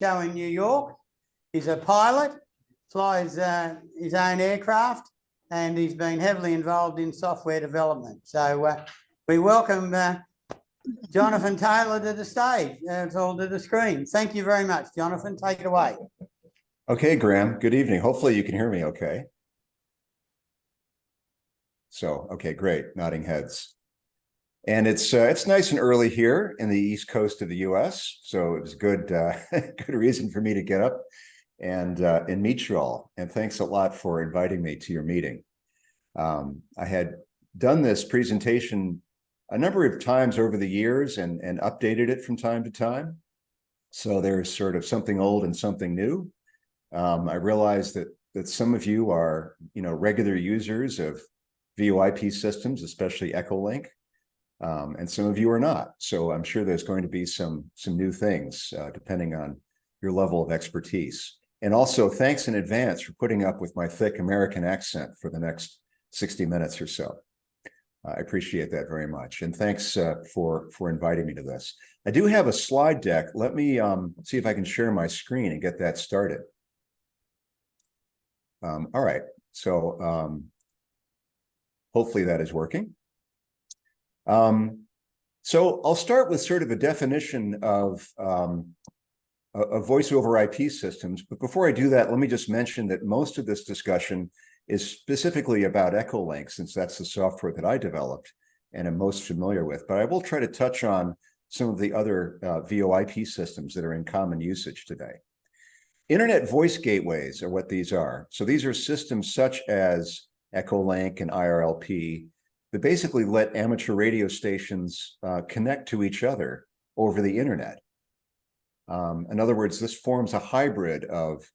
show in New York. He's a pilot, flies his own aircraft, and he's been heavily involved in software development. So we welcome Jonathan Taylor to the stage, or to the screen. Thank you very much, Jonathan. Take it away. Okay, Graham. Good evening. Hopefully you can hear me okay. So, okay, great. Nodding heads. And it's nice and early here in the East Coast of the U.S., so it was good good reason for me to get up and meet you all. And thanks a lot for inviting me to your meeting. I had done this presentation a number of times over the years and updated it from time to time. So there's sort of something old and something new. I realize that some of you are, regular users of VoIP systems, especially EchoLink. And some of you are not. So I'm sure there's going to be some new things depending on your level of expertise. And also thanks in advance for putting up with my thick American accent for the next 60 minutes or so. I appreciate that very much. And thanks for inviting me to this. I do have a slide deck. Let me see if I can share my screen and get that started. All right. So hopefully that is working. So I'll start with sort of a definition of voice over IP systems. But before I do that, let me just mention that most of this discussion is specifically about EchoLink, since that's the software that I developed and am most familiar with. But I will try to touch on some of the other VoIP systems that are in common usage today. Internet voice gateways are what these are. So these are systems such as EchoLink and IRLP that basically let amateur radio stations connect to each other over the internet. In other words, this forms a hybrid of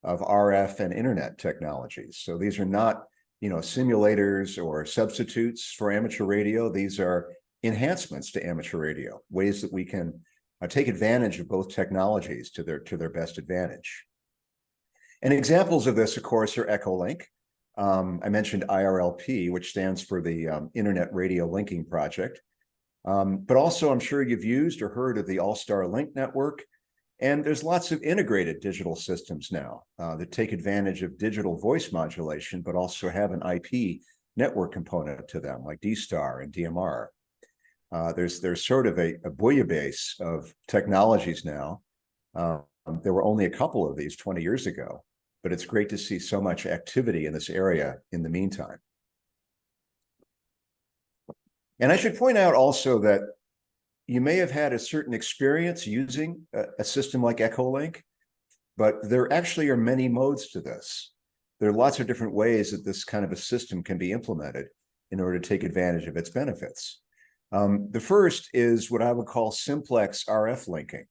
RF and internet technologies. So these are not, simulators or substitutes for amateur radio. These are enhancements to amateur radio, ways that we can take advantage of both technologies to their best advantage. And examples of this, of course, are EchoLink. I mentioned IRLP, which stands for the Internet Radio Linking Project. But also, I'm sure you've used or heard of the All-Star Link Network. And there's lots of integrated digital systems now that take advantage of digital voice modulation, but also have an IP network component to them, like D-Star and DMR. There's sort of a bouillabaisse of technologies now. There were only a couple of these 20 years ago. But it's great to see so much activity in this area in the meantime. And I should point out also that you may have had a certain experience using a system like EchoLink, but there actually are many modes to this. There are lots of different ways that this kind of a system can be implemented in order to take advantage of its benefits. The first is what I would call simplex RF linking.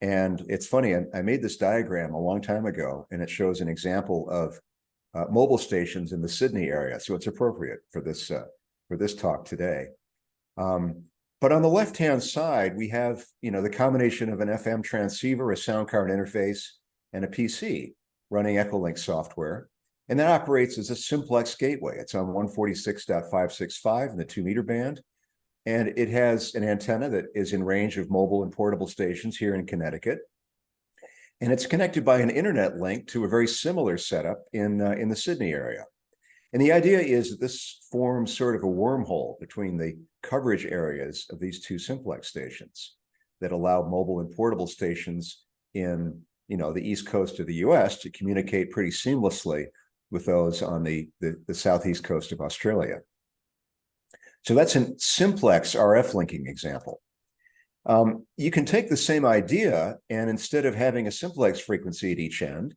And it's funny, I made this diagram a long time ago, and it shows an example of mobile stations in the Sydney area. So it's appropriate for this talk today. But on the left-hand side, we have, the combination of an FM transceiver, a sound card interface, and a PC running EchoLink software. And that operates as a simplex gateway. It's on 146.565 in the 2-meter band. And it has an antenna that is in range of mobile and portable stations here in Connecticut. And it's connected by an internet link to a very similar setup in the Sydney area. And the idea is that this forms sort of a wormhole between the coverage areas of these two simplex stations that allow mobile and portable stations in, the East Coast of the US to communicate pretty seamlessly with those on the southeast coast of Australia. So that's a simplex RF linking example. You can take the same idea, and instead of having a simplex frequency at each end,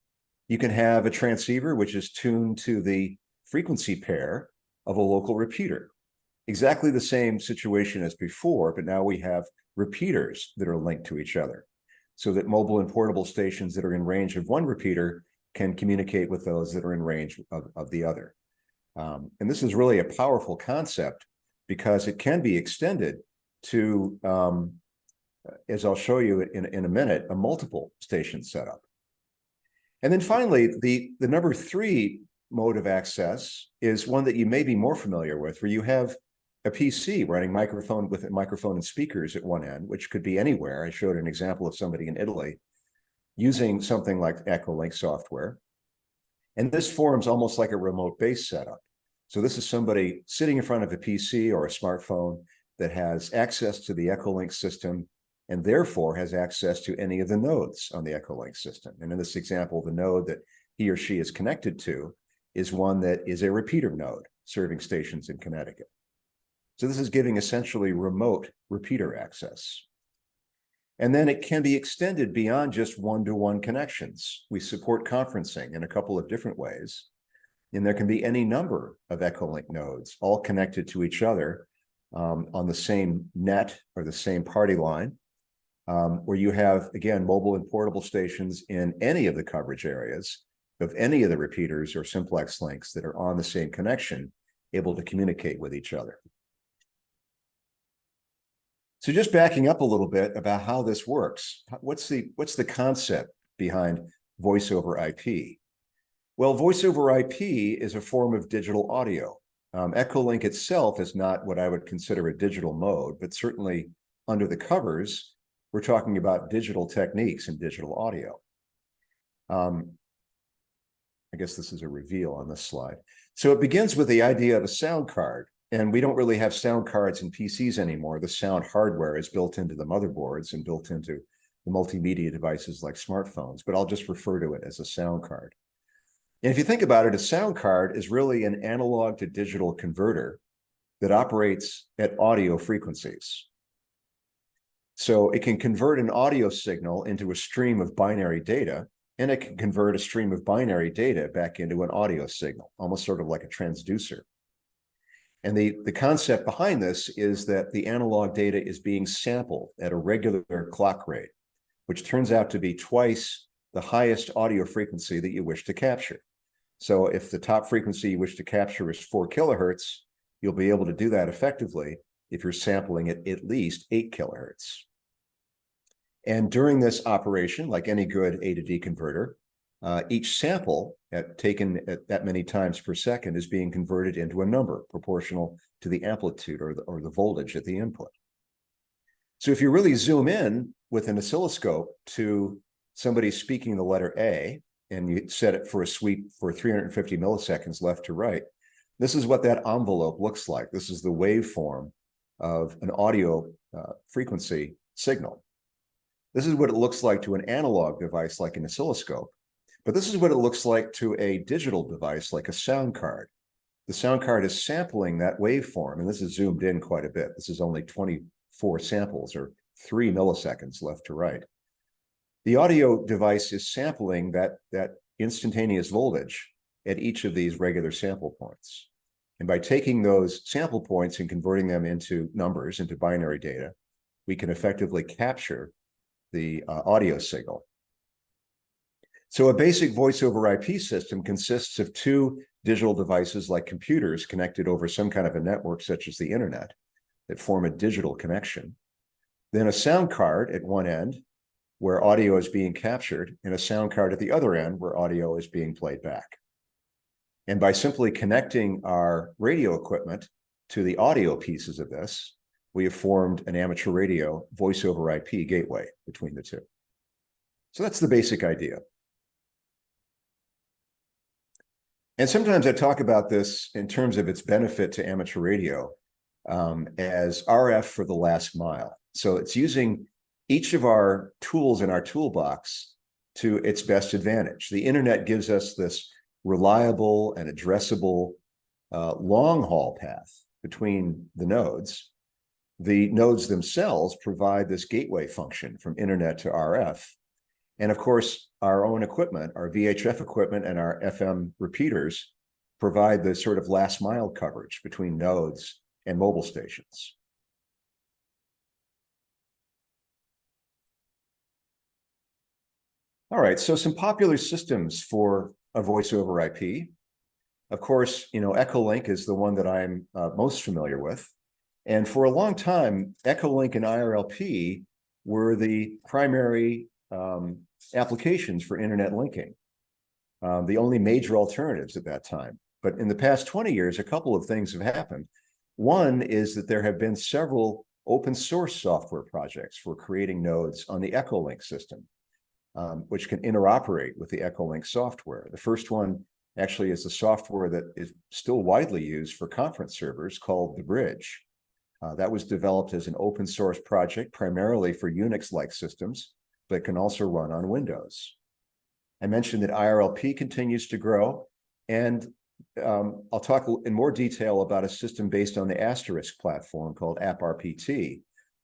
you can have a transceiver which is tuned to the frequency pair of a local repeater. Exactly the same situation as before, but now we have repeaters that are linked to each other, so that mobile and portable stations that are in range of one repeater can communicate with those that are in range of the other. And this is really a powerful concept, because it can be extended to, as I'll show you in a minute, a multiple station setup. And then finally, the number 3 mode of access is one that you may be more familiar with, where you have a PC running microphone with a microphone and speakers at one end, which could be anywhere. I showed an example of somebody in Italy. using something like EchoLink software. And this forms almost like a remote-based setup. So this is somebody sitting in front of a PC or a smartphone that has access to the EchoLink system and therefore has access to any of the nodes on the EchoLink system. And in this example, the node that he or she is connected to is one that is a repeater node serving stations in Connecticut. So this is giving essentially remote repeater access. And then it can be extended beyond just one-to-one connections. We support conferencing in a couple of different ways. And there can be any number of EchoLink nodes all connected to each other on the same net or the same party line, where you have, again, mobile and portable stations in any of the coverage areas of any of the repeaters or simplex links that are on the same connection, able to communicate with each other. So just backing up a little bit about how this works, what's the concept behind voice over IP? Well, voice over IP is a form of digital audio. EchoLink itself is not what I would consider a digital mode, but certainly under the covers, we're talking about digital techniques in digital audio. I guess this is a reveal on this slide. So it begins with the idea of a sound card. And we don't really have sound cards in PCs anymore. The sound hardware is built into the motherboards and built into the multimedia devices like smartphones, but I'll just refer to it as a sound card. And if you think about it, a sound card is really an analog to digital converter that operates at audio frequencies. So it can convert an audio signal into a stream of binary data, and it can convert a stream of binary data back into an audio signal, almost sort of like a transducer. And the concept behind this is that the analog data is being sampled at a regular clock rate, which turns out to be twice the highest audio frequency that you wish to capture. So if the top frequency you wish to capture is 4 kilohertz, you'll be able to do that effectively if you're sampling at least 8 kilohertz. And during this operation, like any good A to D converter, each sample taken at that many times per second is being converted into a number proportional to the amplitude or the voltage at the input. So if you really zoom in with an oscilloscope to somebody speaking the letter A, and you set it for a sweep for 350 milliseconds left to right, this is what that envelope looks like. This is the waveform of an audio frequency signal. This is what it looks like to an analog device like an oscilloscope. But this is what it looks like to a digital device like a sound card. The sound card is sampling that waveform, and this is zoomed in quite a bit. This is only 24 samples or 3 milliseconds left to right. The audio device is sampling that instantaneous voltage at each of these regular sample points. And by taking those sample points and converting them into numbers, into binary data, we can effectively capture the audio signal. So a basic voice over IP system consists of 2 digital devices like computers connected over some kind of a network such as the internet that form a digital connection. Then a sound card at one end where audio is being captured, and a sound card at the other end where audio is being played back. And by simply connecting our radio equipment to the audio pieces of this, we have formed an amateur radio voice over IP gateway between the two. So that's the basic idea. And sometimes I talk about this in terms of its benefit to amateur radio as RF for the last mile. So it's using each of our tools in our toolbox to its best advantage. The internet gives us this reliable and addressable long haul path between the nodes. The nodes themselves provide this gateway function from internet to RF. And of course, our own equipment, our VHF equipment and our FM repeaters provide the sort of last mile coverage between nodes and mobile stations. All right, so some popular systems for a voice over IP. Of course, EchoLink is the one that I'm most familiar with. And for a long time, EchoLink and IRLP were the primary applications for internet linking, the only major alternatives at that time. But in the past 20 years, a couple of things have happened. One is that there have been several open source software projects for creating nodes on the EchoLink system. which can interoperate with the EchoLink software. The first one actually is the software that is still widely used for conference servers called the Bridge. That was developed as an open source project primarily for Unix-like systems, but can also run on Windows. I mentioned that IRLP continues to grow, and I'll talk in more detail about a system based on the Asterisk platform called AppRPT,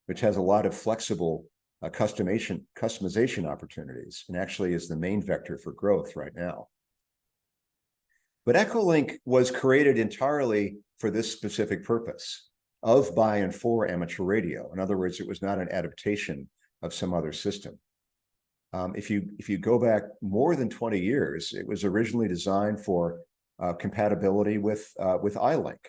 which has a lot of flexible customization opportunities, and actually is the main vector for growth right now. But EchoLink was created entirely for this specific purpose of, by, and for amateur radio. In other words, it was not an adaptation of some other system. If you go back more than 20 years, it was originally designed for compatibility with iLink.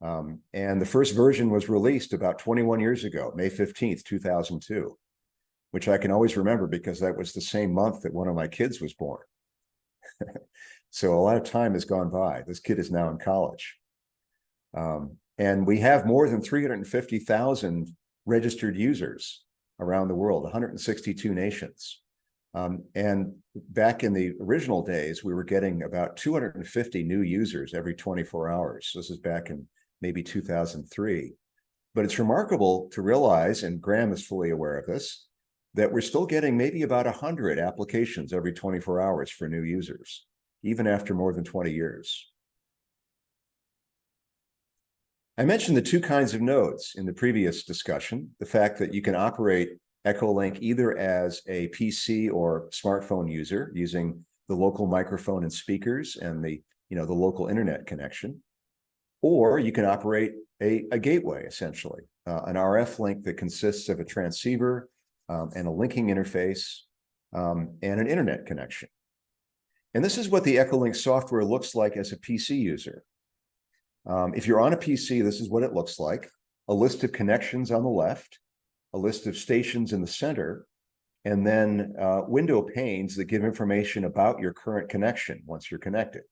And the first version was released about 21 years ago, May 15th, 2002, which I can always remember because that was the same month that one of my kids was born. So a lot of time has gone by. This kid is now in college. And we have more than 350,000 registered users around the world, 162 nations. And back in the original days, we were getting about 250 new users every 24 hours. This is back in maybe 2003. But it's remarkable to realize, and Graham is fully aware of this, that we're still getting maybe about 100 applications every 24 hours for new users, even after more than 20 years. I mentioned the two kinds of nodes in the previous discussion, the fact that you can operate EchoLink either as a PC or smartphone user using the local microphone and speakers and the local internet connection, or you can operate a gateway, essentially, an RF link that consists of a transceiver and a linking interface and an internet connection. And this is what the EchoLink software looks like as a PC user. If you're on a PC, this is what it looks like: a list of connections on the left, a list of stations in the center, and then window panes that give information about your current connection once you're connected.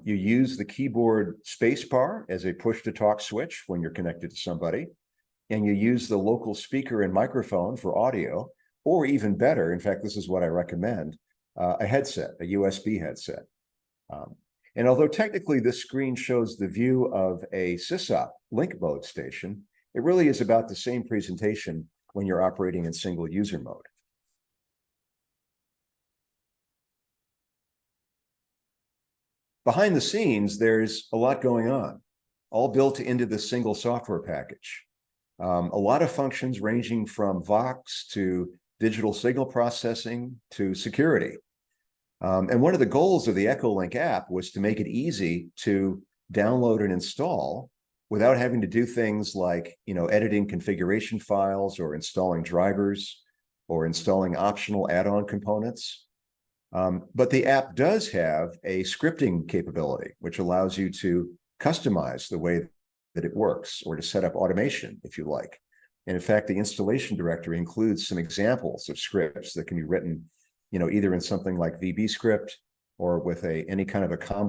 You use the keyboard spacebar as a push-to-talk switch when you're connected to somebody, and you use the local speaker and microphone for audio, or even better, in fact, this is what I recommend, a headset, a USB headset. And although technically this screen shows the view of a SysOp link mode station, it really is about the same presentation when you're operating in single user mode. Behind the scenes, there's a lot going on, all built into this single software package. A lot of functions ranging from Vox to digital signal processing to security. And one of the goals of the EchoLink app was to make it easy to download and install without having to do things like, editing configuration files or installing drivers or installing optional add-on components. But the app does have a scripting capability, which allows you to customize the way that it works or to set up automation if you like. And in fact, the installation directory includes some examples of scripts that can be written either in something like VBScript or with any kind of a COM+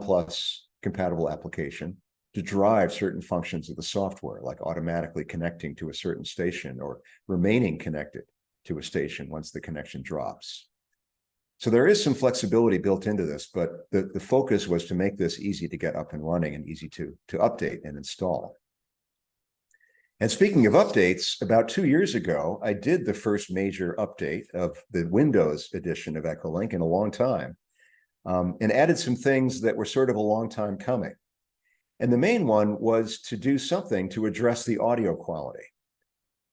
compatible application to drive certain functions of the software, like automatically connecting to a certain station or remaining connected to a station once the connection drops. So there is some flexibility built into this, but the focus was to make this easy to get up and running and easy to update and install. And speaking of updates, about 2 years ago, I did the first major update of the Windows edition of EchoLink in a long time, and added some things that were sort of a long time coming. And the main one was to do something to address the audio quality.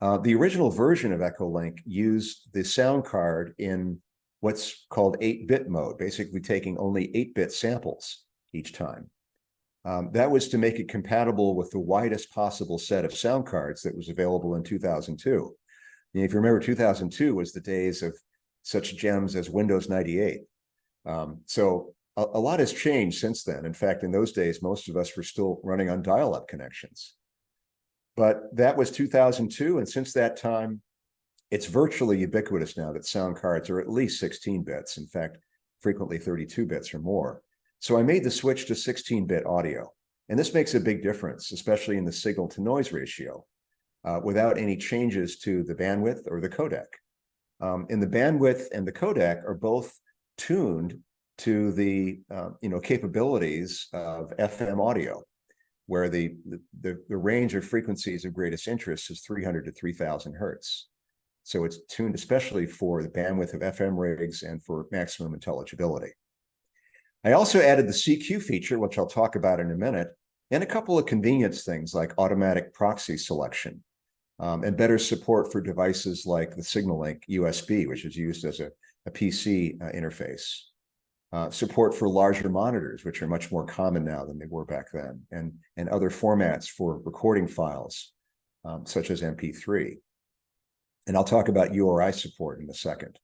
The original version of EchoLink used the sound card in what's called 8-bit mode, basically taking only 8-bit samples each time. That was to make it compatible with the widest possible set of sound cards that was available in 2002. And if you remember, 2002 was the days of such gems as Windows 98. So a lot has changed since then. In fact, in those days, most of us were still running on dial-up connections. But that was 2002, and since that time, it's virtually ubiquitous now that sound cards are at least 16 bits, in fact, frequently 32 bits or more. So I made the switch to 16-bit audio, and this makes a big difference, especially in the signal-to-noise ratio, without any changes to the bandwidth or the codec. And the bandwidth and the codec are both tuned to the capabilities of FM audio, where the range of frequencies of greatest interest is 300 to 3000 hertz. So it's tuned especially for the bandwidth of FM rigs and for maximum intelligibility. I also added the CQ feature, which I'll talk about in a minute, and a couple of convenience things like automatic proxy selection, and better support for devices like the SignalLink USB, which is used as a PC interface. Support for larger monitors, which are much more common now than they were back then, and other formats for recording files, such as MP3. And I'll talk about URI support in a second.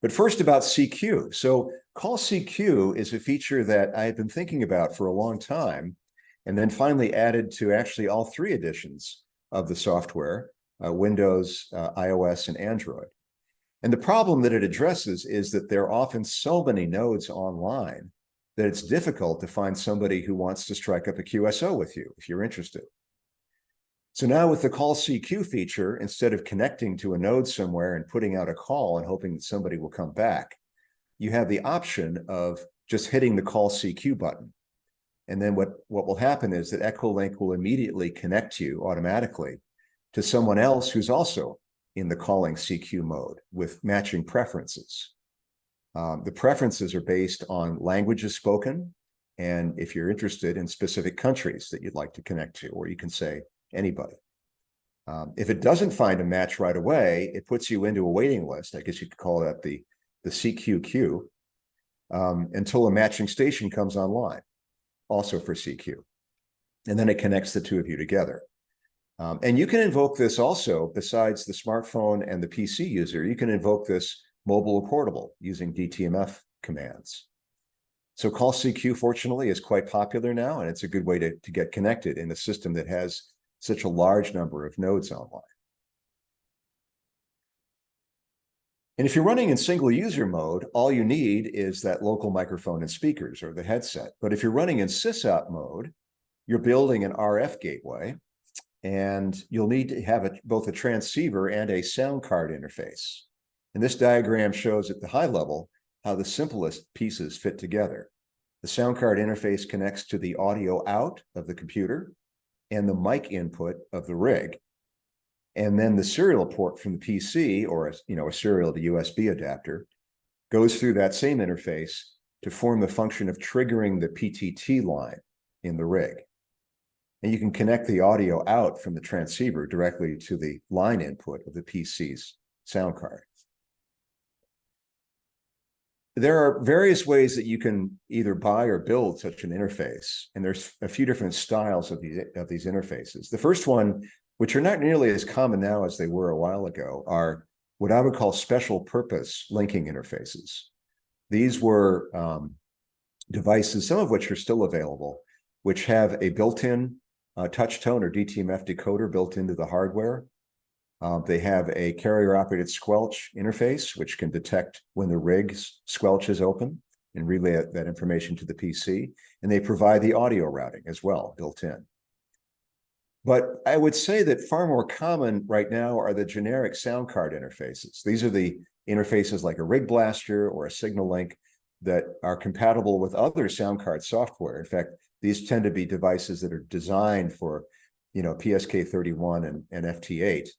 But first about CQ. So Call CQ is a feature that I had been thinking about for a long time, and then finally added to actually all 3 editions of the software, Windows, iOS, and Android. And the problem that it addresses is that there are often so many nodes online that it's difficult to find somebody who wants to strike up a QSO with you if you're interested. So now with the Call CQ feature, instead of connecting to a node somewhere and putting out a call and hoping that somebody will come back, you have the option of just hitting the Call CQ button. And then what will happen is that EchoLink will immediately connect you automatically to someone else who's also in the calling CQ mode with matching preferences. The preferences are based on languages spoken, and if you're interested in specific countries that you'd like to connect to, or you can say anybody. If it doesn't find a match right away, it puts you into a waiting list. I guess you could call that the CQ queue, until a matching station comes online, also for CQ. And then it connects the 2 of you together. And you can invoke this also, besides the smartphone and the PC user, you can invoke this mobile or portable using DTMF commands. So Call CQ, fortunately, is quite popular now, and it's a good way to get connected in a system that has such a large number of nodes online. And if you're running in single user mode, all you need is that local microphone and speakers or the headset. But if you're running in sysop mode, you're building an RF gateway, and you'll need to have both a transceiver and a sound card interface. And this diagram shows at the high level how the simplest pieces fit together. The sound card interface connects to the audio out of the computer and the mic input of the rig. And then the serial port from the PC, or a serial to USB adapter, goes through that same interface to form the function of triggering the PTT line in the rig. And you can connect the audio out from the transceiver directly to the line input of the PC's sound card. There are various ways that you can either buy or build such an interface, and there's a few different styles of these interfaces. The first one, which are not nearly as common now as they were a while ago, are what I would call special purpose linking interfaces. These were devices, some of which are still available, which have a built-in touch tone or DTMF decoder built into the hardware. They have a carrier-operated squelch interface, which can detect when the rig's squelch is open and relay that information to the PC. And they provide the audio routing as well, built in. But I would say that far more common right now are the generic sound card interfaces. These are the interfaces like a Rig Blaster or a SignalLink that are compatible with other sound card software. In fact, these tend to be devices that are designed for, PSK31 and FT8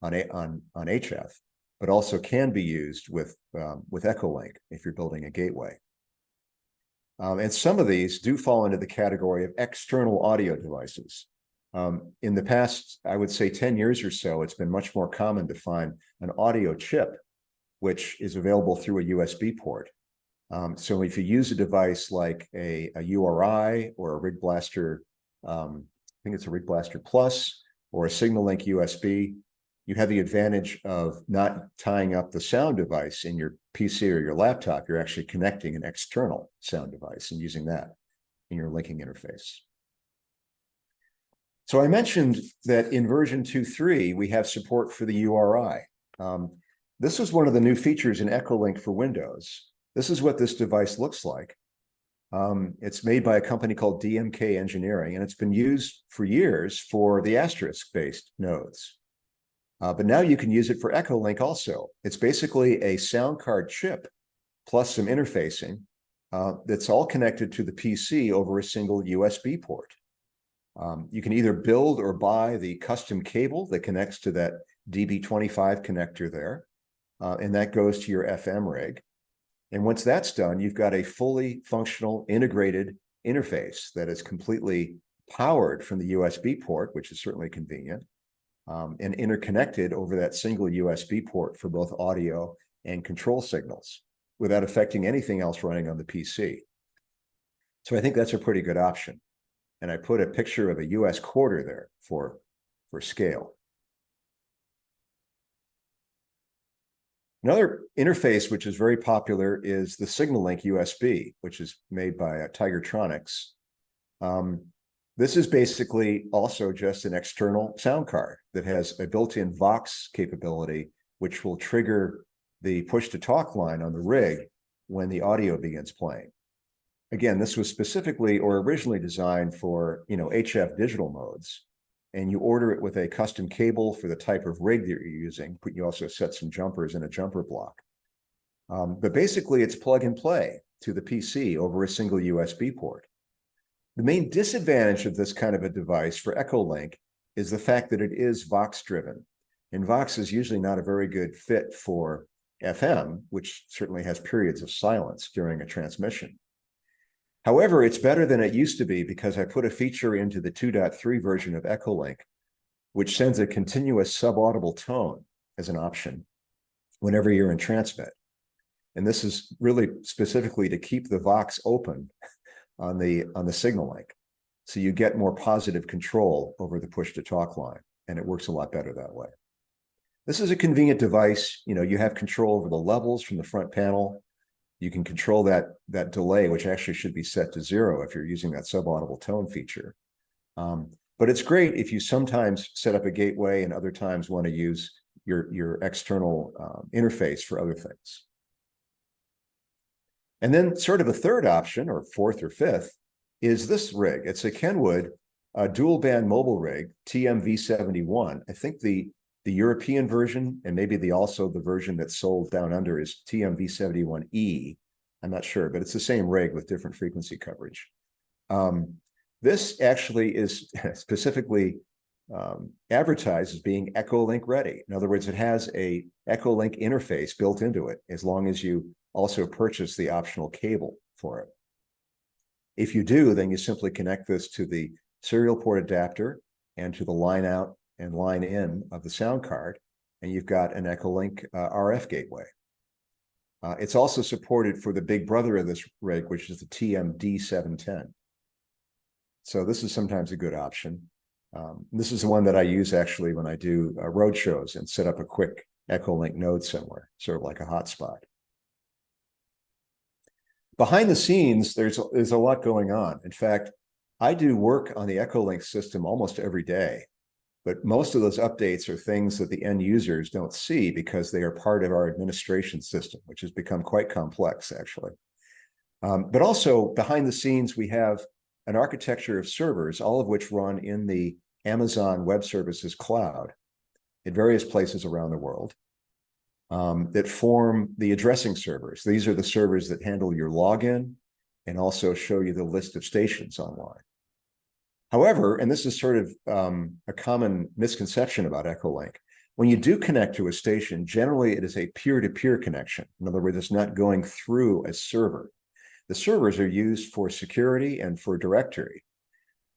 on HF, but also can be used with EchoLink if you're building a gateway. And some of these do fall into the category of external audio devices. In the past, I would say 10 years or so, it's been much more common to find an audio chip, which is available through a USB port. So if you use a device like a URI or a Rig Blaster, I think it's a Rig Blaster Plus or a SignalLink USB, you have the advantage of not tying up the sound device in your PC or your laptop. You're actually connecting an external sound device and using that in your linking interface. So I mentioned that in version 2.3, we have support for the URI. This is one of the new features in EchoLink for Windows. This is what this device looks like. It's made by a company called DMK Engineering, and it's been used for years for the asterisk-based nodes. But now you can use it for EchoLink also. It's basically a sound card chip plus some interfacing that's all connected to the PC over a single USB port. You can either build or buy the custom cable that connects to that DB25 connector there, and that goes to your FM rig. And once that's done, you've got a fully functional integrated interface that is completely powered from the USB port, which is certainly convenient, and interconnected over that single USB port for both audio and control signals without affecting anything else running on the PC. So I think that's a pretty good option. And I put a picture of a US quarter there for scale. Another interface which is very popular is the SignalLink USB, which is made by Tigertronics. This is basically also just an external sound card that has a built-in Vox capability, which will trigger the push-to-talk line on the rig when the audio begins playing. Again, this was specifically or originally designed for, HF digital modes, and you order it with a custom cable for the type of rig that you're using, but you also set some jumpers in a jumper block. But basically, it's plug and play to the PC over a single USB port. The main disadvantage of this kind of a device for EchoLink is the fact that it is Vox-driven, and Vox is usually not a very good fit for FM, which certainly has periods of silence during a transmission. However, it's better than it used to be because I put a feature into the 2.3 version of EchoLink, which sends a continuous subaudible tone as an option whenever you're in transmit. And this is really specifically to keep the Vox open on the SignalLink. So you get more positive control over the push-to-talk line, and it works a lot better that way. This is a convenient device. You have control over the levels from the front panel. You can control that delay, which actually should be set to 0 if you're using that subaudible tone feature. But it's great if you sometimes set up a gateway and other times want to use your external interface for other things. And then sort of a third option, or fourth or fifth, is this rig. It's a Kenwood dual band mobile rig, TMV71. I think the European version, and maybe also the version that's sold down under, is TMV71E. I'm not sure, but it's the same rig with different frequency coverage. This actually is specifically advertised as being EchoLink ready. In other words, it has a EchoLink interface built into it, as long as you also purchase the optional cable for it. If you do, then you simply connect this to the serial port adapter and to the line out and line in of the sound card, and you've got an EchoLink RF gateway. It's also supported for the big brother of this rig, which is the TMD710. So this is sometimes a good option. This is the one that I use actually when I do road shows and set up a quick EchoLink node somewhere, sort of like a hotspot. Behind the scenes, there's a lot going on. In fact, I do work on the EchoLink system almost every day, but most of those updates are things that the end users don't see because they are part of our administration system, which has become quite complex, actually. But also, behind the scenes, we have an architecture of servers, all of which run in the Amazon Web Services cloud at various places around the world. That form the addressing servers. These are the servers that handle your login and also show you the list of stations online. However, and this is sort of a common misconception about EchoLink, when you do connect to a station, generally it is a peer-to-peer connection. In other words, it's not going through a server. The servers are used for security and for directory.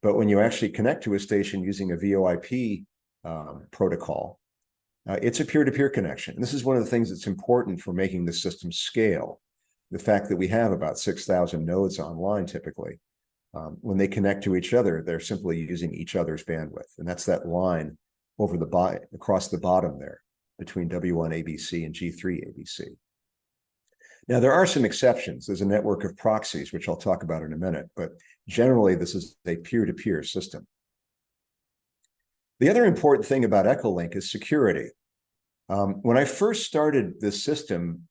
But when you actually connect to a station using a VoIP protocol, it's a peer-to-peer connection. And this is one of the things that's important for making the system scale. The fact that we have about 6,000 nodes online typically. When they connect to each other, they're simply using each other's bandwidth. And that's that line over across the bottom there between W1 ABC and G3 ABC. Now, there are some exceptions. There's a network of proxies, which I'll talk about in a minute, but generally this is a peer-to-peer system. The other important thing about EchoLink is security. When I first started this system,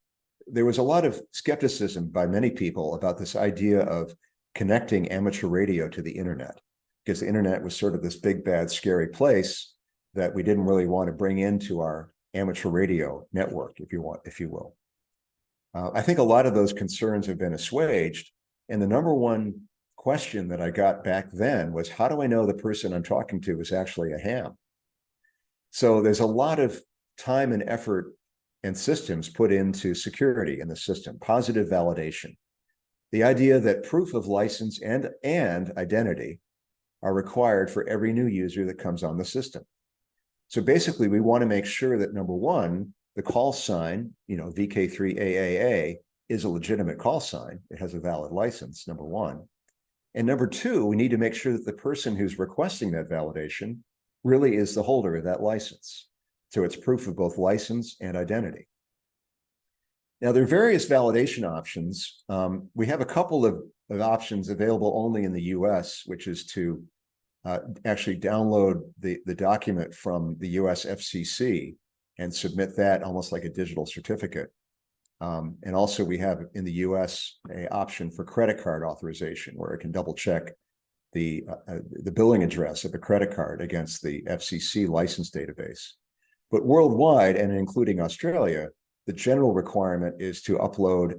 there was a lot of skepticism by many people about this idea of connecting amateur radio to the internet, because the internet was sort of this big, bad, scary place that we didn't really want to bring into our amateur radio network, if you will. I think a lot of those concerns have been assuaged. And the number one question that I got back then was, how do I know the person I'm talking to is actually a ham? So there's a lot of time and effort and systems put into security in the system, positive validation. The idea that proof of license and identity are required for every new user that comes on the system. So basically, we want to make sure that, number one, the call sign, VK2AWX, is a legitimate call sign. It has a valid license, number one. And number two, we need to make sure that the person who's requesting that validation really is the holder of that license. So it's proof of both license and identity. Now, there are various validation options. We have a couple of options available only in the US, which is to actually download the document from the US FCC and submit that almost like a digital certificate. And also we have in the US an option for credit card authorization, where it can double check the billing address of the credit card against the FCC license database. But worldwide, and including Australia, the general requirement is to upload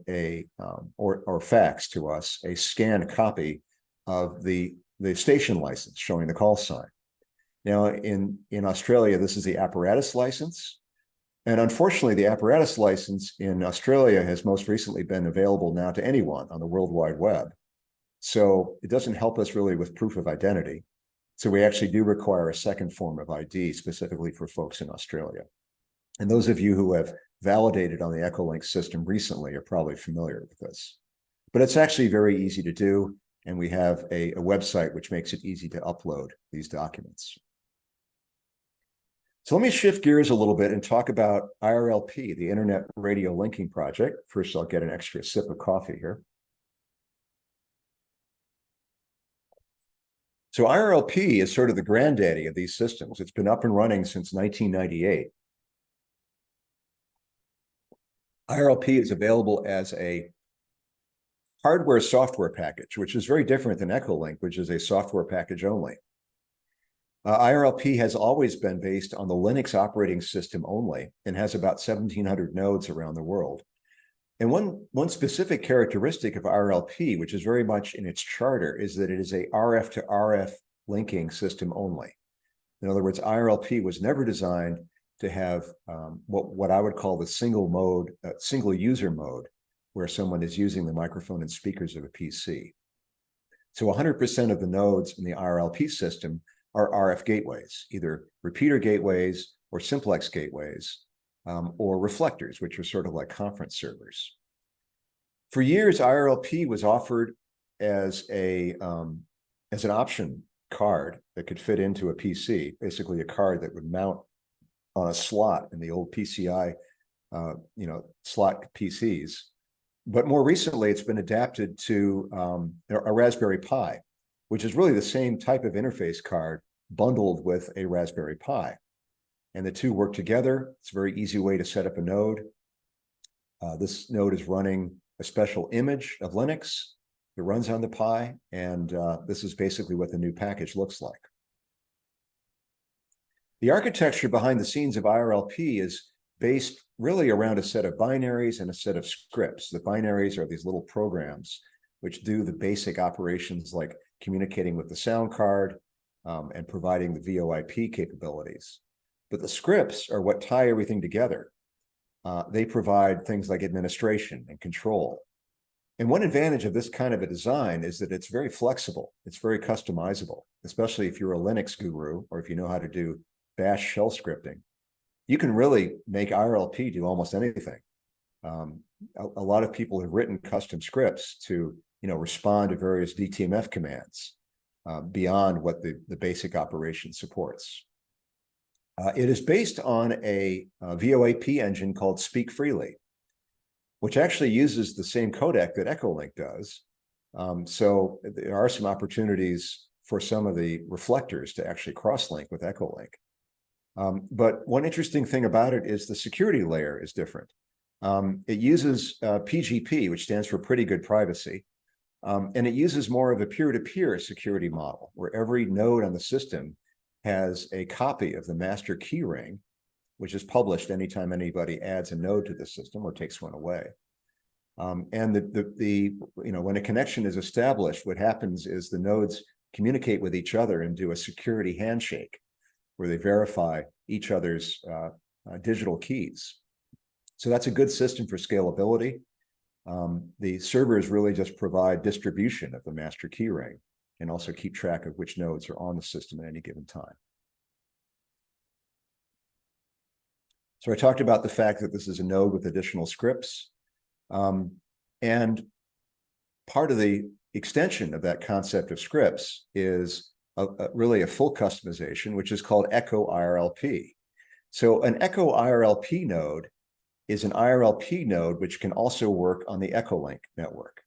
or fax to us a scanned copy of the station license showing the call sign. Now, in Australia, this is the apparatus license. And unfortunately, the apparatus license in Australia has most recently been available now to anyone on the World Wide Web. So it doesn't help us really with proof of identity. So we actually do require a second form of ID specifically for folks in Australia. And those of you who have validated on the EchoLink system recently are probably familiar with this. But it's actually very easy to do. And we have a website which makes it easy to upload these documents. So let me shift gears a little bit and talk about IRLP, the Internet Radio Linking Project. First, I'll get an extra sip of coffee here. So IRLP is sort of the granddaddy of these systems. It's been up and running since 1998. IRLP is available as a hardware-software package, which is very different than EchoLink, which is a software package only. IRLP has always been based on the Linux operating system only and has about 1,700 nodes around the world. And one specific characteristic of IRLP, which is very much in its charter, is that it is a RF to RF linking system only. In other words, IRLP was never designed to have what I would call the single user mode, where someone is using the microphone and speakers of a PC. So 100% of the nodes in the IRLP system are RF gateways, either repeater gateways or simplex gateways, or reflectors, which are sort of like conference servers. For years, IRLP was offered as an option card that could fit into a PC, basically a card that would mount on a slot in the old PCI, slot PCs. But more recently, it's been adapted to a Raspberry Pi, which is really the same type of interface card bundled with a Raspberry Pi. And the two work together. It's a very easy way to set up a node. This node is running a special image of Linux. It runs on the Pi, and this is basically what the new package looks like. The architecture behind the scenes of IRLP is based really around a set of binaries and a set of scripts. The binaries are these little programs which do the basic operations like communicating with the sound card and providing the VoIP capabilities. But the scripts are what tie everything together. They provide things like administration and control. And one advantage of this kind of a design is that it's very flexible. It's very customizable, especially if you're a Linux guru or if you know how to do Bash shell scripting. You can really make IRLP do almost anything. A lot of people have written custom scripts to respond to various DTMF commands beyond what the basic operation supports. It is based on a VoIP engine called Speak Freely, which actually uses the same codec that EchoLink does. So there are some opportunities for some of the reflectors to actually cross-link with EchoLink. But one interesting thing about it is the security layer is different. It uses PGP, which stands for Pretty Good Privacy, and it uses more of a peer-to-peer security model, where every node on the system has a copy of the master key ring, which is published anytime anybody adds a node to the system or takes one away. And when a connection is established, what happens is the nodes communicate with each other and do a security handshake where they verify each other's digital keys. So that's a good system for scalability. The servers really just provide distribution of the master key ring and also keep track of which nodes are on the system at any given time. So I talked about the fact that this is a node with additional scripts. And part of the extension of that concept of scripts is really a full customization, which is called EchoIRLP. So an EchoIRLP node is an IRLP node which can also work on the EchoLink network.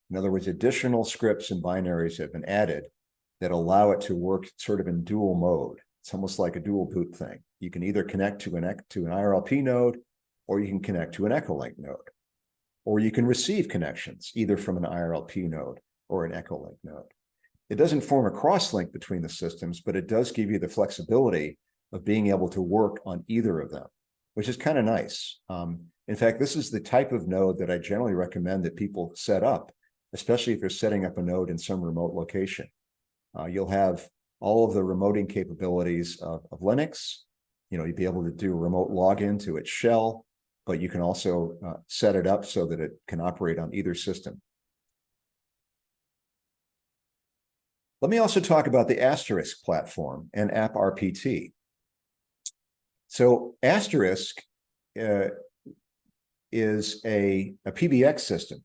In other words, additional scripts and binaries have been added that allow it to work sort of in dual mode. It's almost like a dual boot thing. You can either connect to an IRLP node, or you can connect to an EchoLink node, or you can receive connections either from an IRLP node or an EchoLink node. It doesn't form a cross-link between the systems, but it does give you the flexibility of being able to work on either of them, which is kind of nice. In fact, this is the type of node that I generally recommend that people set up, especially if they're setting up a node in some remote location. You'll have all of the remoting capabilities of Linux. You'd be able to do a remote login to its shell, but you can also set it up so that it can operate on either system. Let me also talk about the Asterisk platform and AppRPT. So Asterisk is a PBX system.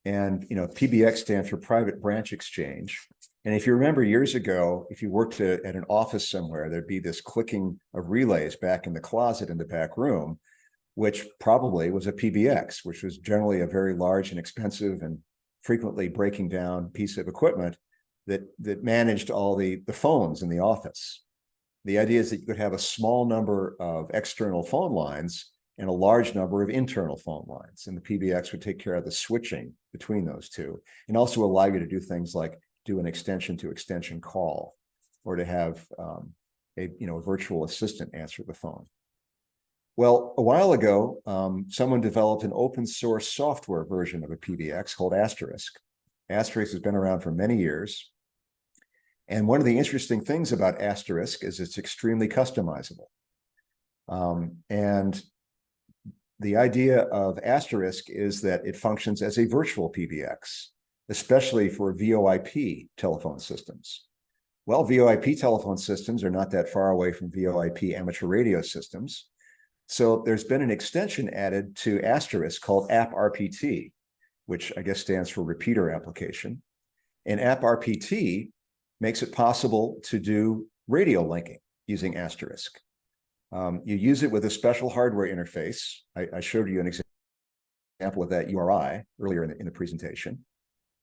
And PBX stands for Private Branch Exchange. And if you remember years ago, if you worked at an office somewhere, there'd be this clicking of relays back in the closet in the back room, which probably was a PBX, which was generally a very large and expensive and frequently breaking down piece of equipment that managed all the phones in the office. The idea is that you could have a small number of external phone lines and a large number of internal phone lines. And the PBX would take care of the switching between those two and also allow you to do things like do an extension to extension call or to have a virtual assistant answer the phone. Well, a while ago, someone developed an open source software version of a PBX called Asterisk. Asterisk has been around for many years. And one of the interesting things about Asterisk is it's extremely customizable. And the idea of Asterisk is that it functions as a virtual PBX, especially for VoIP telephone systems. Well, VoIP telephone systems are not that far away from VoIP amateur radio systems. So there's been an extension added to Asterisk called AppRPT, which I guess stands for repeater application. And AppRPT makes it possible to do radio linking using Asterisk. You use it with a special hardware interface. I showed you an example of that URI earlier in the presentation.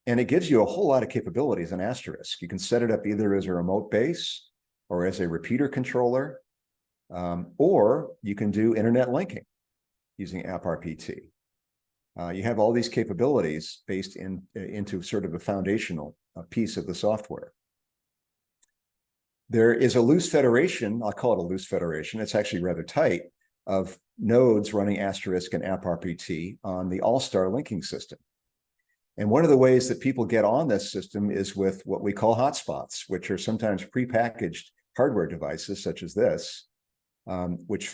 And it gives you a whole lot of capabilities in Asterisk. You can set it up either as a remote base or as a repeater controller, or you can do internet linking using AppRPT. You have all these capabilities based into sort of a foundational piece of the software. There is a loose federation, I'll call it a loose federation, it's actually rather tight, of nodes running Asterisk and AppRPT on the All-Star linking system. And one of the ways that people get on this system is with what we call hotspots, which are sometimes prepackaged hardware devices such as this, which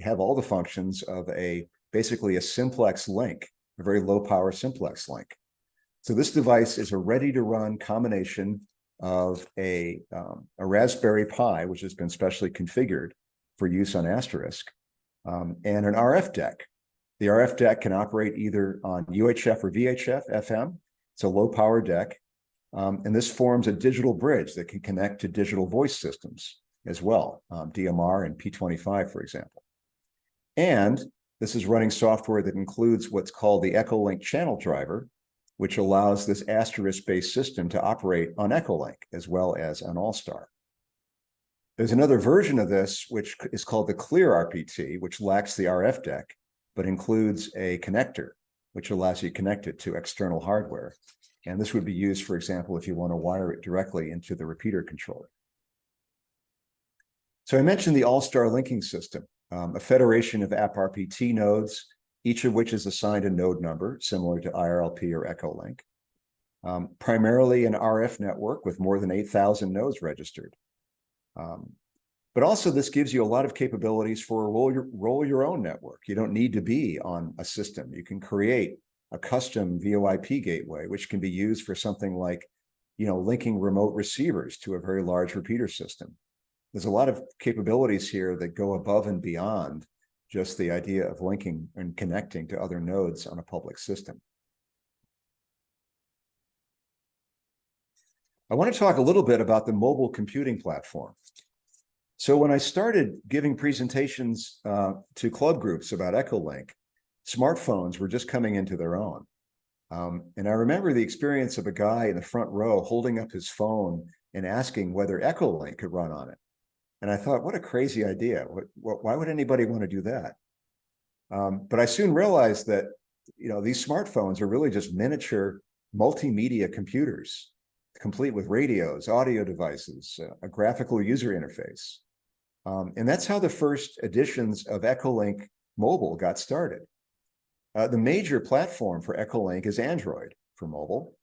have all the functions of basically a simplex link, a very low power simplex link. So this device is a ready to run combination of a Raspberry Pi, which has been specially configured for use on Asterisk, and an RF deck. The RF deck can operate either on UHF or VHF, FM. It's a low power deck. And this forms a digital bridge that can connect to digital voice systems as well, DMR and P25, for example. And this is running software that includes what's called the EchoLink channel driver, which allows this Asterisk-based system to operate on EchoLink as well as on All-Star. There's another version of this, which is called the Clear RPT, which lacks the RF deck, but includes a connector, which allows you to connect it to external hardware. And this would be used, for example, if you want to wire it directly into the repeater controller. So I mentioned the all-star linking system, a federation of app-RPT nodes, each of which is assigned a node number, similar to IRLP or EchoLink. Primarily an RF network with more than 8,000 nodes registered. But also this gives you a lot of capabilities for a roll your own network. You don't need to be on a system. You can create a custom VoIP gateway, which can be used for something like, linking remote receivers to a very large repeater system. There's a lot of capabilities here that go above and beyond just the idea of linking and connecting to other nodes on a public system. I want to talk a little bit about the mobile computing platform. So when I started giving presentations to club groups about EchoLink, smartphones were just coming into their own. And I remember the experience of a guy in the front row holding up his phone and asking whether EchoLink could run on it. And I thought, what a crazy idea. Why would anybody want to do that? But I soon realized that, these smartphones are really just miniature multimedia computers, complete with radios, audio devices, a graphical user interface. And that's how the first editions of EchoLink Mobile got started. The major platform for EchoLink is Android for mobile.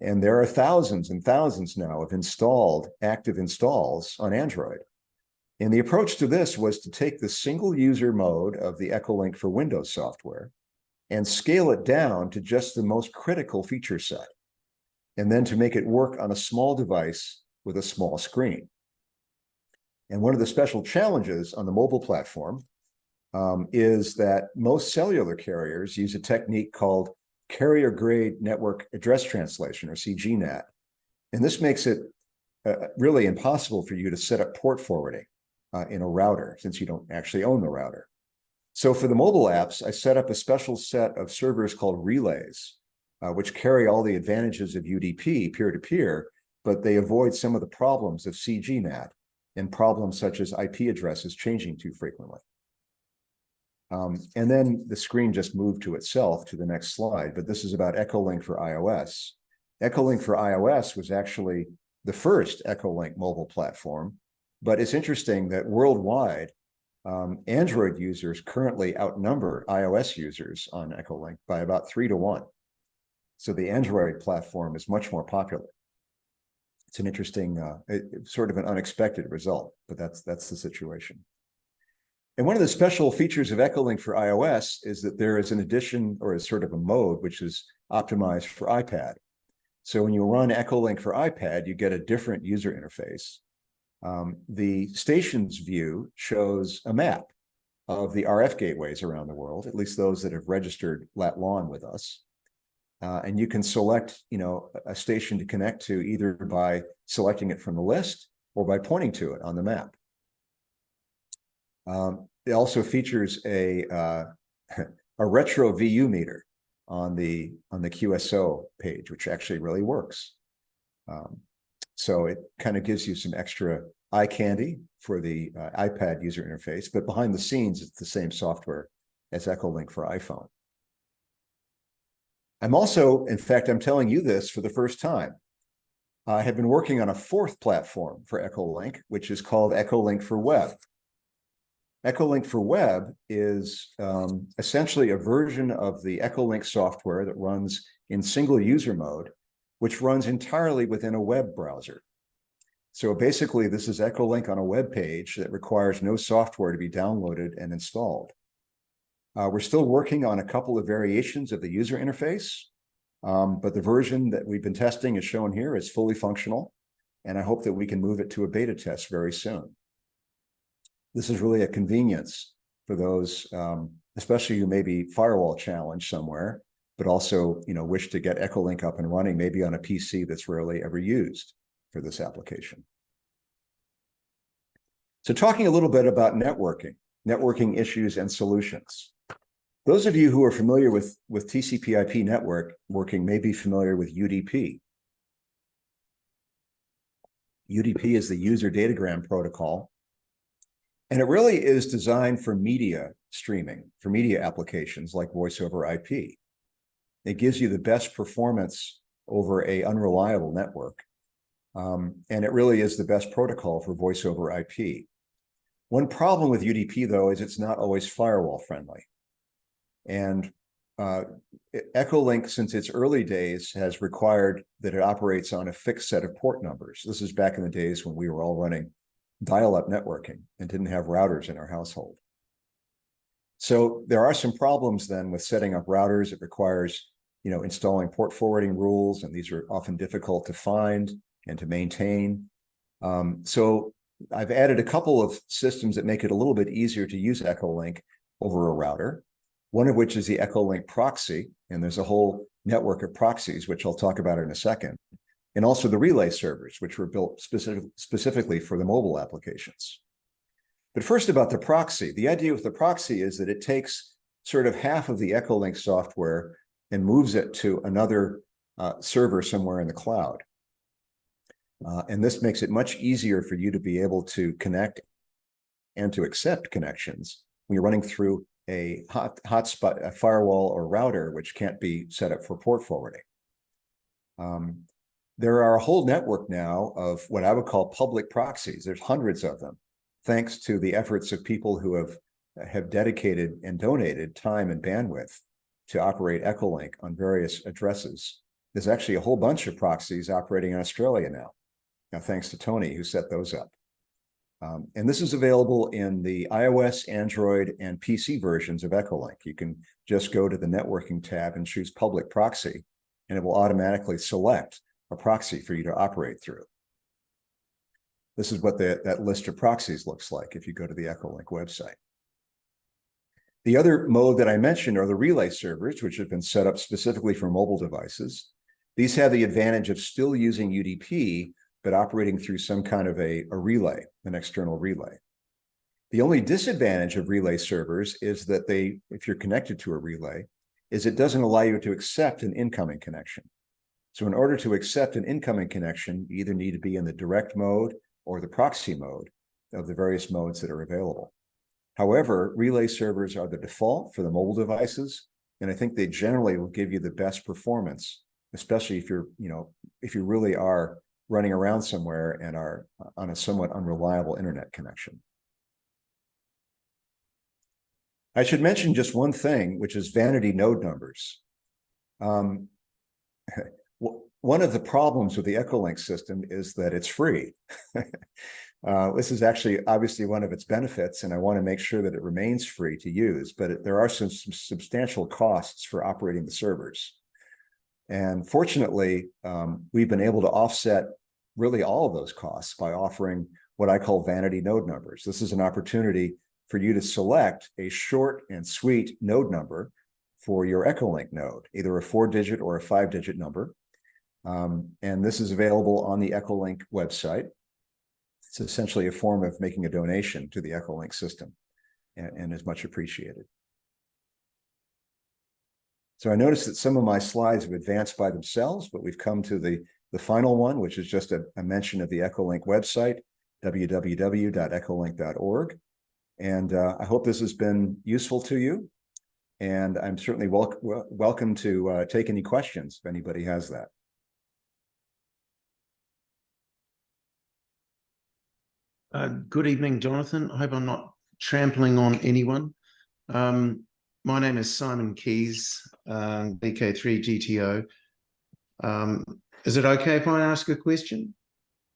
And there are thousands and thousands now of active installs on Android. And the approach to this was to take the single user mode of the EchoLink for Windows software and scale it down to just the most critical feature set, and then to make it work on a small device with a small screen. And one of the special challenges on the mobile platform is that most cellular carriers use a technique called carrier-grade network address translation, or CGNAT. And this makes it really impossible for you to set up port forwarding in a router, since you don't actually own the router. So for the mobile apps, I set up a special set of servers called relays, which carry all the advantages of UDP peer-to-peer, but they avoid some of the problems of CGNAT and problems such as IP addresses changing too frequently. And then the screen just moved to itself to the next slide, but this is about EchoLink for iOS. EchoLink for iOS was actually the first EchoLink mobile platform, but it's interesting that worldwide, Android users currently outnumber iOS users on EchoLink by about 3 to 1. So the Android platform is much more popular. It's an interesting, sort of an unexpected result, but that's the situation. And one of the special features of EchoLink for iOS is that there is an addition, or is sort of a mode, which is optimized for iPad. So when you run EchoLink for iPad, you get a different user interface. The stations view shows a map of the RF gateways around the world, at least those that have registered lat long with us. And you can select, a station to connect to either by selecting it from the list or by pointing to it on the map. It also features a retro VU meter on the QSO page, which actually really works. So it kind of gives you some extra eye candy for the iPad user interface, but behind the scenes, it's the same software as EchoLink for iPhone. I'm also, in fact, I'm telling you this for the first time. I have been working on a fourth platform for EchoLink, which is called EchoLink for Web. EchoLink for Web is essentially a version of the EchoLink software that runs in single user mode, which runs entirely within a web browser. So basically, this is EchoLink on a web page that requires no software to be downloaded and installed. We're still working on a couple of variations of the user interface, but the version that we've been testing is shown here is fully functional, and I hope that we can move it to a beta test very soon. This is really a convenience for those, especially who may be firewall challenged somewhere, but also, wish to get EchoLink up and running, maybe on a PC that's rarely ever used for this application. So talking a little bit about networking issues and solutions. Those of you who are familiar with TCP/IP networking may be familiar with UDP. UDP is the user datagram protocol, and it really is designed for media streaming, for media applications like voice over IP. It gives you the best performance over an unreliable network, and it really is the best protocol for voice over IP. One problem with UDP, though, is it's not always firewall friendly. And EchoLink, since its early days, has required that it operates on a fixed set of port numbers. This is back in the days when we were all running dial-up networking and didn't have routers in our household. So there are some problems then with setting up routers. It requires, installing port forwarding rules, and these are often difficult to find and to maintain. So I've added a couple of systems that make it a little bit easier to use EchoLink over a router, one of which is the EchoLink proxy, and there's a whole network of proxies, which I'll talk about in a second, and also the relay servers, which were built specifically for the mobile applications. But first, about the proxy. The idea with the proxy is that it takes sort of half of the EchoLink software and moves it to another server somewhere in the cloud. And this makes it much easier for you to be able to connect and to accept connections when you're running through a hotspot, a firewall or router, which can't be set up for port forwarding. There are a whole network now of what I would call public proxies. There's hundreds of them, thanks to the efforts of people who have dedicated and donated time and bandwidth to operate EchoLink on various addresses. There's actually a whole bunch of proxies operating in Australia now thanks to Tony, who set those up. And this is available in the iOS, Android, and PC versions of EchoLink. You can just go to the networking tab and choose public proxy, and it will automatically select a proxy for you to operate through. This is what that list of proxies looks like if you go to the EchoLink website. The other mode that I mentioned are the relay servers, which have been set up specifically for mobile devices. These have the advantage of still using UDP, but operating through some kind of a relay, an external relay. The only disadvantage of relay servers is that if you're connected to a relay, is it doesn't allow you to accept an incoming connection. So in order to accept an incoming connection, you either need to be in the direct mode or the proxy mode of the various modes that are available. However, relay servers are the default for the mobile devices, and I think they generally will give you the best performance, especially if if you really are running around somewhere and are on a somewhat unreliable internet connection. I should mention just one thing, which is vanity node numbers. One of the problems with the EchoLink system is that it's free. This is actually obviously one of its benefits, and I want to make sure that it remains free to use, but there are some substantial costs for operating the servers. And fortunately, we've been able to offset really all of those costs by offering what I call vanity node numbers. This is an opportunity for you to select a short and sweet node number for your EchoLink node, either a 4-digit or a 5-digit number. And this is available on the EchoLink website. It's essentially a form of making a donation to the EchoLink system, and is much appreciated. So I noticed that some of my slides have advanced by themselves, but we've come to the final one, which is just a mention of the EchoLink website, www.echolink.org. And I hope this has been useful to you. And I'm certainly welcome to take any questions if anybody has that. Good evening, Jonathan. I hope I'm not trampling on anyone. My name is Simon Keys, VK3GTO. Is it okay if I ask a question?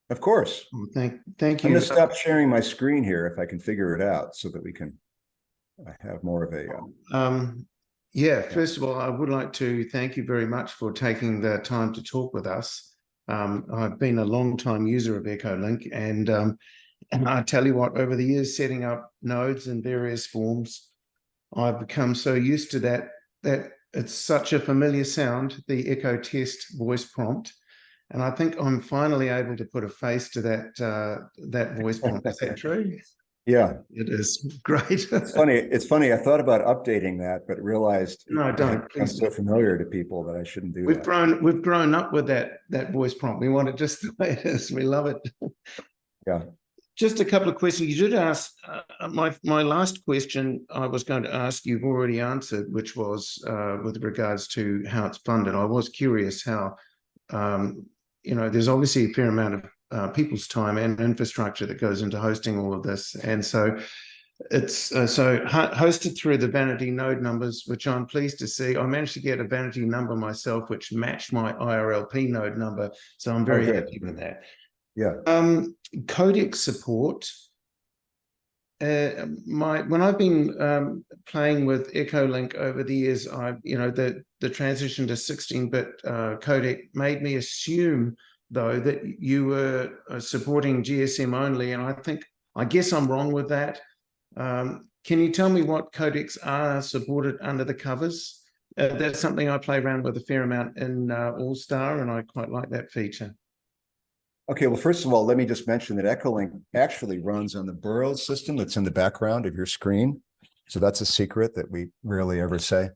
Of course. Thank you. I'm going to stop sharing my screen here if I can figure it out so that we can have more of a... First of all, I would like to thank you very much for taking the time to talk with us. I've been a long-time user of EchoLink, and I tell you what, over the years setting up nodes in various forms, I've become so used to that it's such a familiar sound, the echo test voice prompt. And I think I'm finally able to put a face to that voice prompt. Is that true? Yeah, it is great. It's funny. I thought about updating that, but realized no, don't. I'm so familiar to people that I shouldn't do that. We've grown up with that voice prompt. We want it just the way it is. We love it. Yeah. Just a couple of questions. You did ask my last question. I was going to ask, you've already answered, which was with regards to how it's funded. I was curious how, there's obviously a fair amount of people's time and infrastructure that goes into hosting all of this. And so it's hosted through the vanity node numbers, which I'm pleased to see. I managed to get a vanity number myself, which matched my IRLP node number. So I'm very happy with that. Yeah. Codec support. When I've been playing with EchoLink over the years, the transition to 16-bit codec made me assume, though, that you were supporting GSM only, and I guess I'm wrong with that. Can you tell me what codecs are supported under the covers? That's something I play around with a fair amount in All-Star, and I quite like that feature. Okay, well, first of all, let me just mention that EchoLink actually runs on the Burroughs system that's in the background of your screen. So that's a secret that we rarely ever say.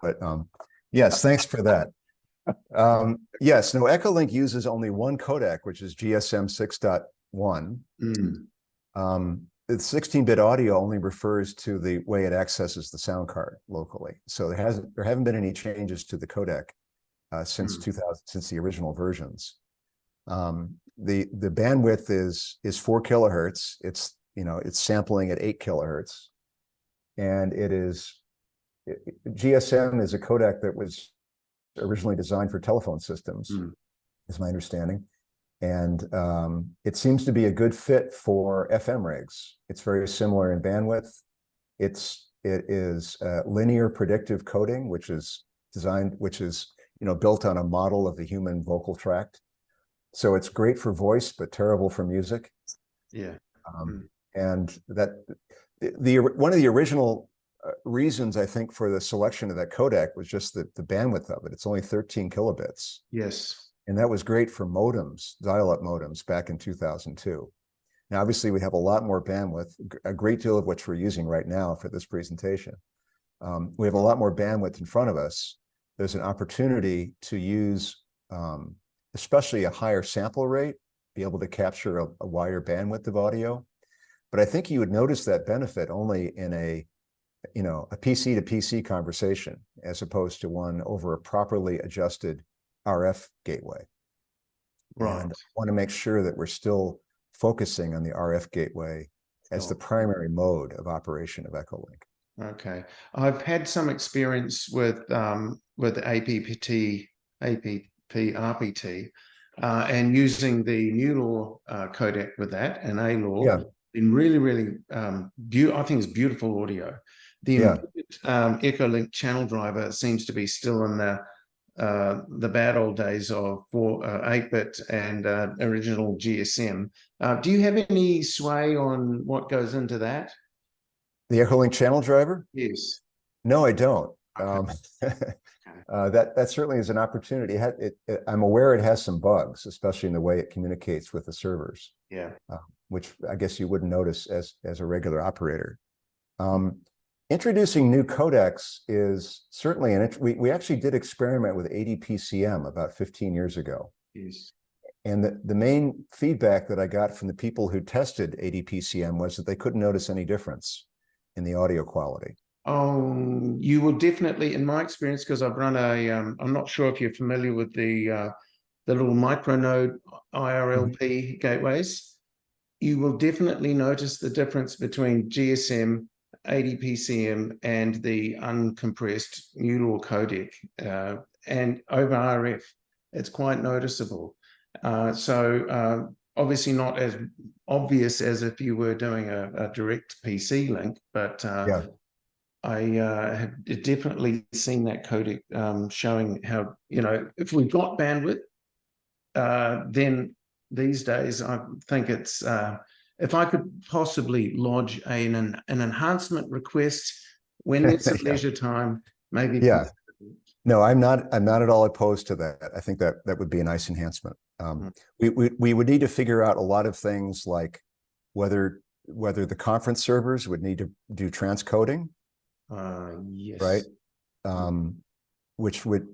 But yes, thanks for that. Yes, no, EchoLink uses only one codec, which is GSM 6.1. The 16-bit audio only refers to the way it accesses the sound card locally. So there haven't been any changes to the codec since the original versions. The bandwidth is 4 kilohertz. It's sampling at 8 kilohertz, and GSM is a codec that was originally designed for telephone systems, is my understanding, and it seems to be a good fit for FM rigs. It's very similar in bandwidth. It is linear predictive coding, which is built on a model of the human vocal tract. So it's great for voice, but terrible for music. Yeah. And that one of the original reasons, I think, for the selection of that codec was just the bandwidth of it. It's only 13 kilobits. Yes. And that was great for modems, dial-up modems back in 2002. Now, obviously, we have a lot more bandwidth, a great deal of which we're using right now for this presentation. We have a lot more bandwidth in front of us. There's an opportunity to use especially a higher sample rate, be able to capture a wider bandwidth of audio. But I think you would notice that benefit only in a PC to PC conversation, as opposed to one over a properly adjusted RF gateway. Right. And I want to make sure that we're still focusing on the RF gateway as the primary mode of operation of EchoLink. Okay. I've had some experience with RPT, and using the new law codec with that and A law. Yeah. Been really, really I think it's beautiful audio. The EchoLink channel driver seems to be still in the bad old days of 8-bit and original GSM. Do you have any sway on what goes into that? The EchoLink channel driver? Yes. No, I don't. Okay. That certainly is an opportunity. I'm aware it has some bugs, especially in the way it communicates with the servers. Yeah. Which I guess you wouldn't notice as a regular operator. Introducing new codecs is certainly, we actually did experiment with ADPCM about 15 years ago. Yes. And the main feedback that I got from the people who tested ADPCM was that they couldn't notice any difference in the audio quality. Oh, you will definitely, in my experience, because I've run I'm not sure if you're familiar with the little micronode IRLP gateways. You will definitely notice the difference between GSM, ADPCM, and the uncompressed new law codec, and over RF. It's quite noticeable. So obviously not as obvious as if you were doing a direct PC link, but I have definitely seen that codec showing how, if we've got bandwidth, then these days I think it's, if I could possibly lodge an enhancement request when there's some leisure time, maybe. Yeah. No, I'm not at all opposed to that. I think that would be a nice enhancement. We would need to figure out a lot of things, like whether the conference servers would need to do transcoding. Yes. Right. Which would,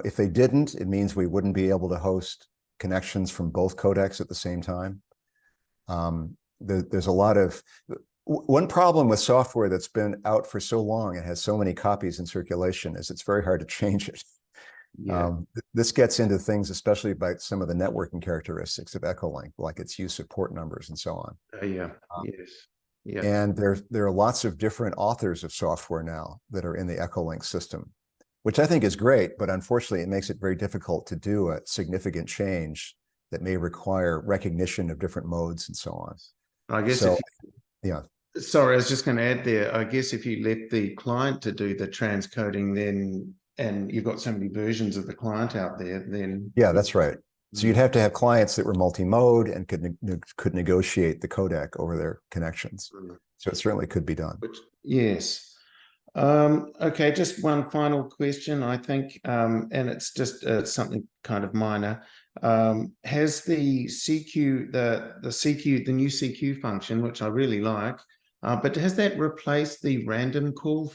if they didn't, it means we wouldn't be able to host connections from both codecs at the same time. There's a lot of, one problem with software that's been out for so long and has so many copies in circulation is it's very hard to change it. This gets into things, especially about some of the networking characteristics of EchoLink, like its use of port numbers and so on. Yeah. Yes. Yeah. And there are lots of different authors of software now that are in the EchoLink system, which I think is great, but unfortunately it makes it very difficult to do a significant change that may require recognition of different modes and so on. I guess so, yeah. Sorry, I was just going to add there. I guess if you let the client to do the transcoding, then and you've got so many versions of the client out there, then yeah, that's right. So you'd have to have clients that were multi-mode and could negotiate the codec over their connections. So it certainly could be done. Yes. Okay, just one final question, I think, and it's just something kind of minor. Has the CQ, the new CQ function, which I really like, but has that replaced the random call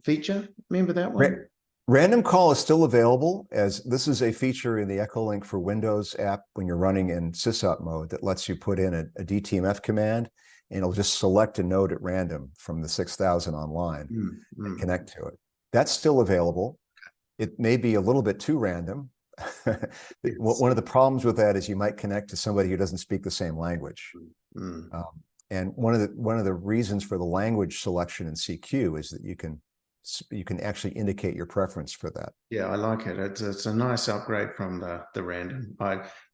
feature? Remember that one? Random call is still available, as this is a feature in the EchoLink for Windows app when you're running in sysop mode that lets you put in a DTMF command, and it'll just select a node at random from the 6,000 online and connect to it. That's still available. It may be a little bit too random. One of the problems with that is you might connect to somebody who doesn't speak the same language. And one of the reasons for the language selection in CQ is that you can actually indicate your preference for that. Yeah, I like it. It's a nice upgrade from the random,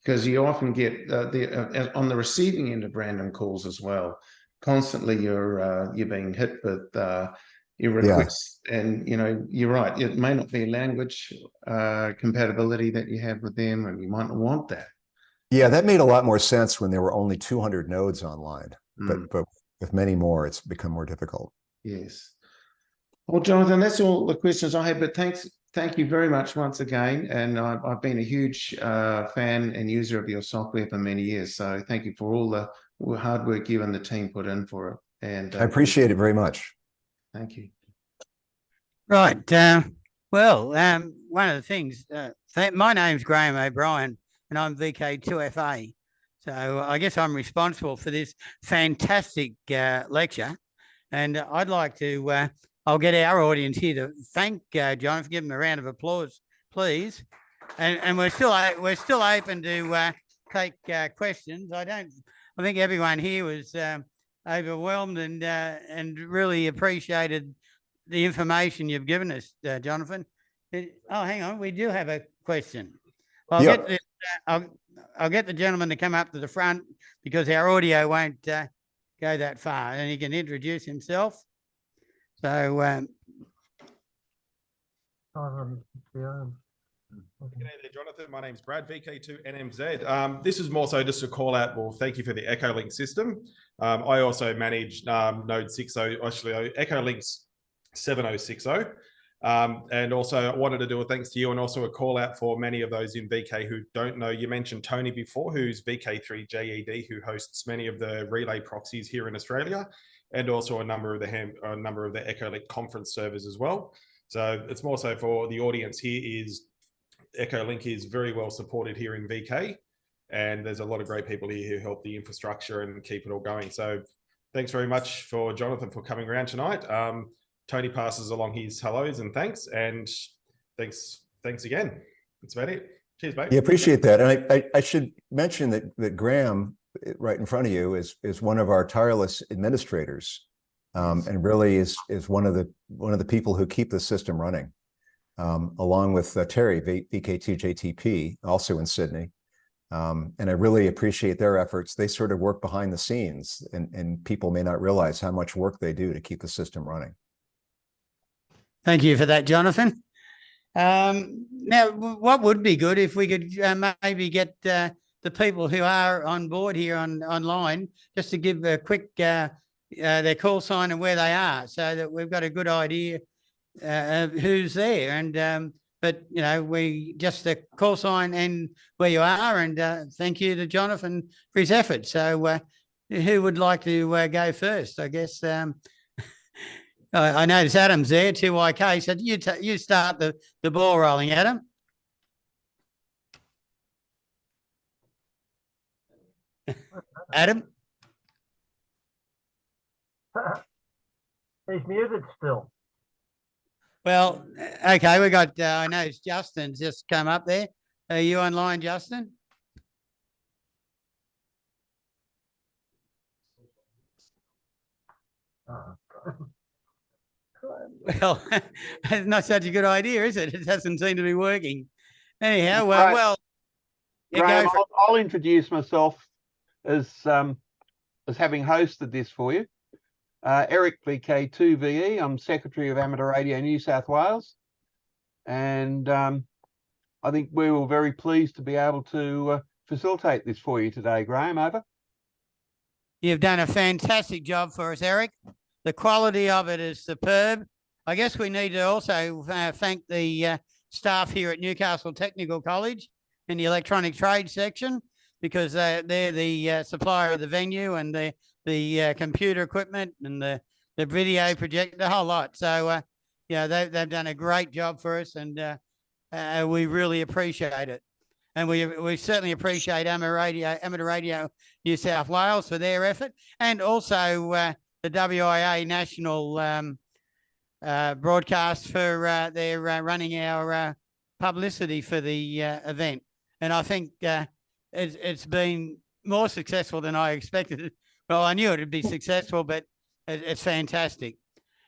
because you often get on the receiving end of random calls as well. Constantly, you're being hit with your requests, and you're right. It may not be language compatibility that you have with them, and you might not want that. Yeah, that made a lot more sense when there were only 200 nodes online, but with many more, it's become more difficult. Yes. Well, Jonathan, that's all the questions I had, but thank you very much once again. And I've been a huge fan and user of your software for many years. So thank you for all the hard work you and the team put in for it. And I appreciate it very much. Thank you. Right. Well, one of the things, my name's Graham O'Brien, and I'm VK2FA. So I guess I'm responsible for this fantastic lecture. And I'd like to... I'll get our audience here to thank John, give him a round of applause, please. And we're still open to take questions. I think everyone here was overwhelmed and really appreciated the information you've given us, Jonathan. Oh, hang on, we do have a question. I'll get the gentleman to come up to the front because our audio won't go that far, and he can introduce himself. So, G'day there, Jonathan. My name's Brad, VK2NMZ. This is more so just a call out. Well, thank you for the EchoLink system. I also manage Node 60, actually EchoLink's 7060. And also I wanted to do a thanks to you and also a call out for many of those in VK who don't know. You mentioned Tony before, who's VK3JED, who hosts many of the relay proxies here in Australia, and also a number of the EchoLink conference servers as well. So it's more so for the audience here is EchoLink is very well supported here in VK, and there's a lot of great people here who help the infrastructure and keep it all going. So thanks very much for Jonathan for coming around tonight. Tony passes along his hellos and thanks, and thanks again. That's about it. Cheers, mate. Yeah, appreciate that. And I should mention that Graham, right in front of you, is one of our tireless administrators, and really is one of the people who keep the system running, along with Terry, VK2JTP, also in Sydney. And I really appreciate their efforts. They sort of work behind the scenes, and people may not realize how much work they do to keep the system running. Thank you for that, Jonathan. Now, what would be good if we could maybe get the people who are on board here online just to give a quick their call sign and where they are, so that we've got a good idea of who's there. And but we just the call sign and where you are. And thank you to Jonathan for his efforts. So who would like to go first? I guess. I notice Adam's there, 2YK. So you start the ball rolling, Adam. Adam? He's muted still. Well, okay, we got, I know Justin's just come up there. Are you online, Justin? Well, it's not such a good idea, is it? It doesn't seem to be working. Anyhow, Right. well, you Graham, go for I'll introduce myself as having hosted this for you. Eric VK2VE, I'm Secretary of Amateur Radio New South Wales. And I think we were very pleased to be able to facilitate this for you today, Graham. Over. You've done a fantastic job for us, Eric. The quality of it is superb. I guess we need to also thank the staff here at Newcastle Technical College in the electronic trade section, because they're the supplier of the venue and the computer equipment and the video projector, the whole lot. So, yeah, they've done a great job for us, and we really appreciate it. And we certainly appreciate Amateur Radio New South Wales for their effort, and also the WIA National broadcast for their running our publicity for the event. And I think it's been more successful than I expected. Well, I knew it would be successful, but it's fantastic.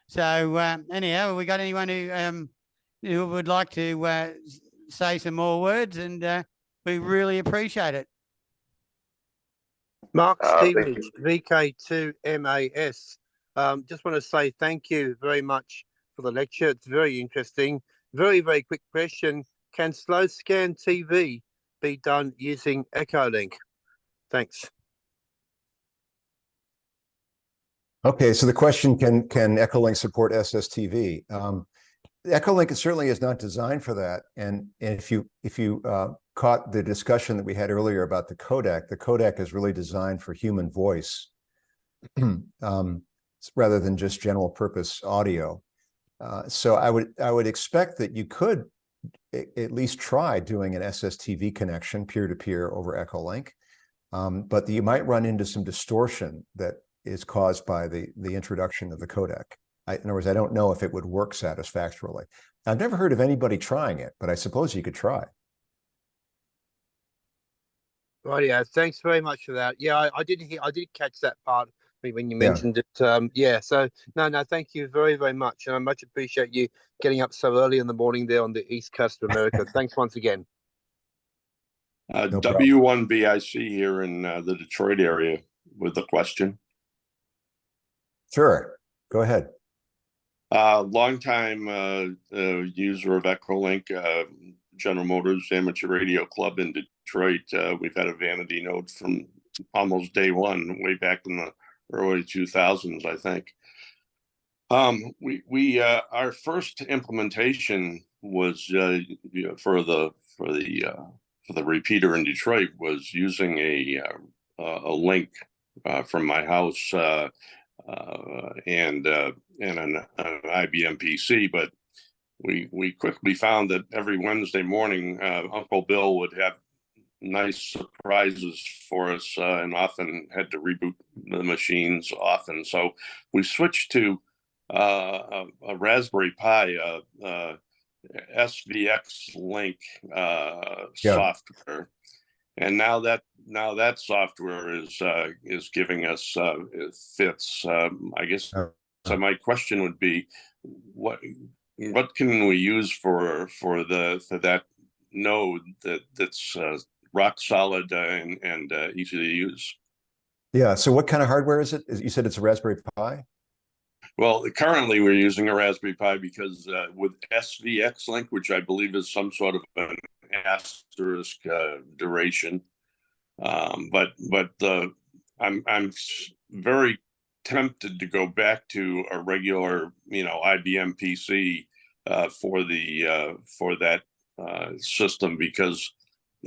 So anyhow, we got anyone who would like to say some more words, and we really appreciate it. Mark Stevens, VK2MAS. Just want to say thank you very much for the lecture. It's very interesting. Very, very quick question. Can slow scan TV be done using EchoLink? Thanks. Okay, so the question, can EchoLink support SSTV? EchoLink certainly is not designed for that. And if you caught the discussion that we had earlier about the codec is really designed for human voice rather than just general purpose audio. So I would expect that you could at least try doing an SSTV connection peer-to-peer over EchoLink, but you might run into some distortion that is caused by the introduction of the codec. In other words, I don't know if it would work satisfactorily. I've never heard of anybody trying it, but I suppose you could try. Right, yeah. Thanks very much for that. Yeah, I did catch that part when you mentioned it. Yeah. So no, thank you very, very much, and I much appreciate you getting up so early in the morning there on the East Coast of America. Thanks once again. No W1BIC here in the Detroit area with a question. Sure, go ahead. Longtime user of EchoLink, General Motors Amateur Radio Club in Detroit. We've had a vanity node from almost day one, way back in the early 2000s, I think. Our first implementation was for the repeater in Detroit was using a link from my house and an IBM PC, but we quickly found that every Wednesday morning, Uncle Bill would have nice surprises for us, and often had to reboot the machines often. So we switched to a Raspberry Pi, SVX Link software, and now that software is giving us fits. I guess so. My question would be, what can we use for that node that's rock solid and easy to use? Yeah. So what kind of hardware is it? You said it's a Raspberry Pi? Well, currently we're using a Raspberry Pi because with SVX Link, which I believe is some sort of an asterisk duration, but I'm very tempted to go back to a regular, IBM PC for that system because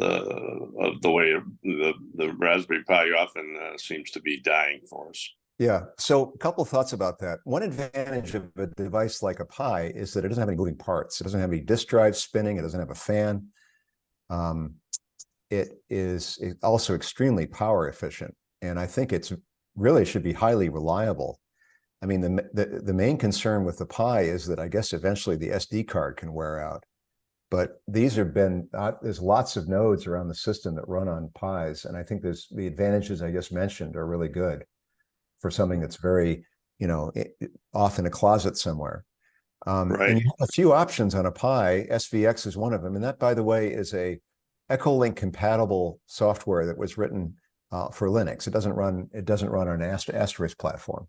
of the way the Raspberry Pi often seems to be dying for us. Yeah. So a couple of thoughts about that. One advantage of a device like a Pi is that it doesn't have any moving parts. It doesn't have any disk drive spinning. It doesn't have a fan. It is also extremely power efficient. And I think it's really should be highly reliable. I mean, the main concern with the Pi is that I guess eventually the SD card can wear out. But these have been, there's lots of nodes around the system that run on Pis. And I think there's the advantages I just mentioned are really good for something that's very, off in a closet somewhere. Right. And you have a few options on a Pi. SVX is one of them. And that, by the way, is a EchoLink compatible software that was written for Linux. It doesn't run on an Asterisk platform.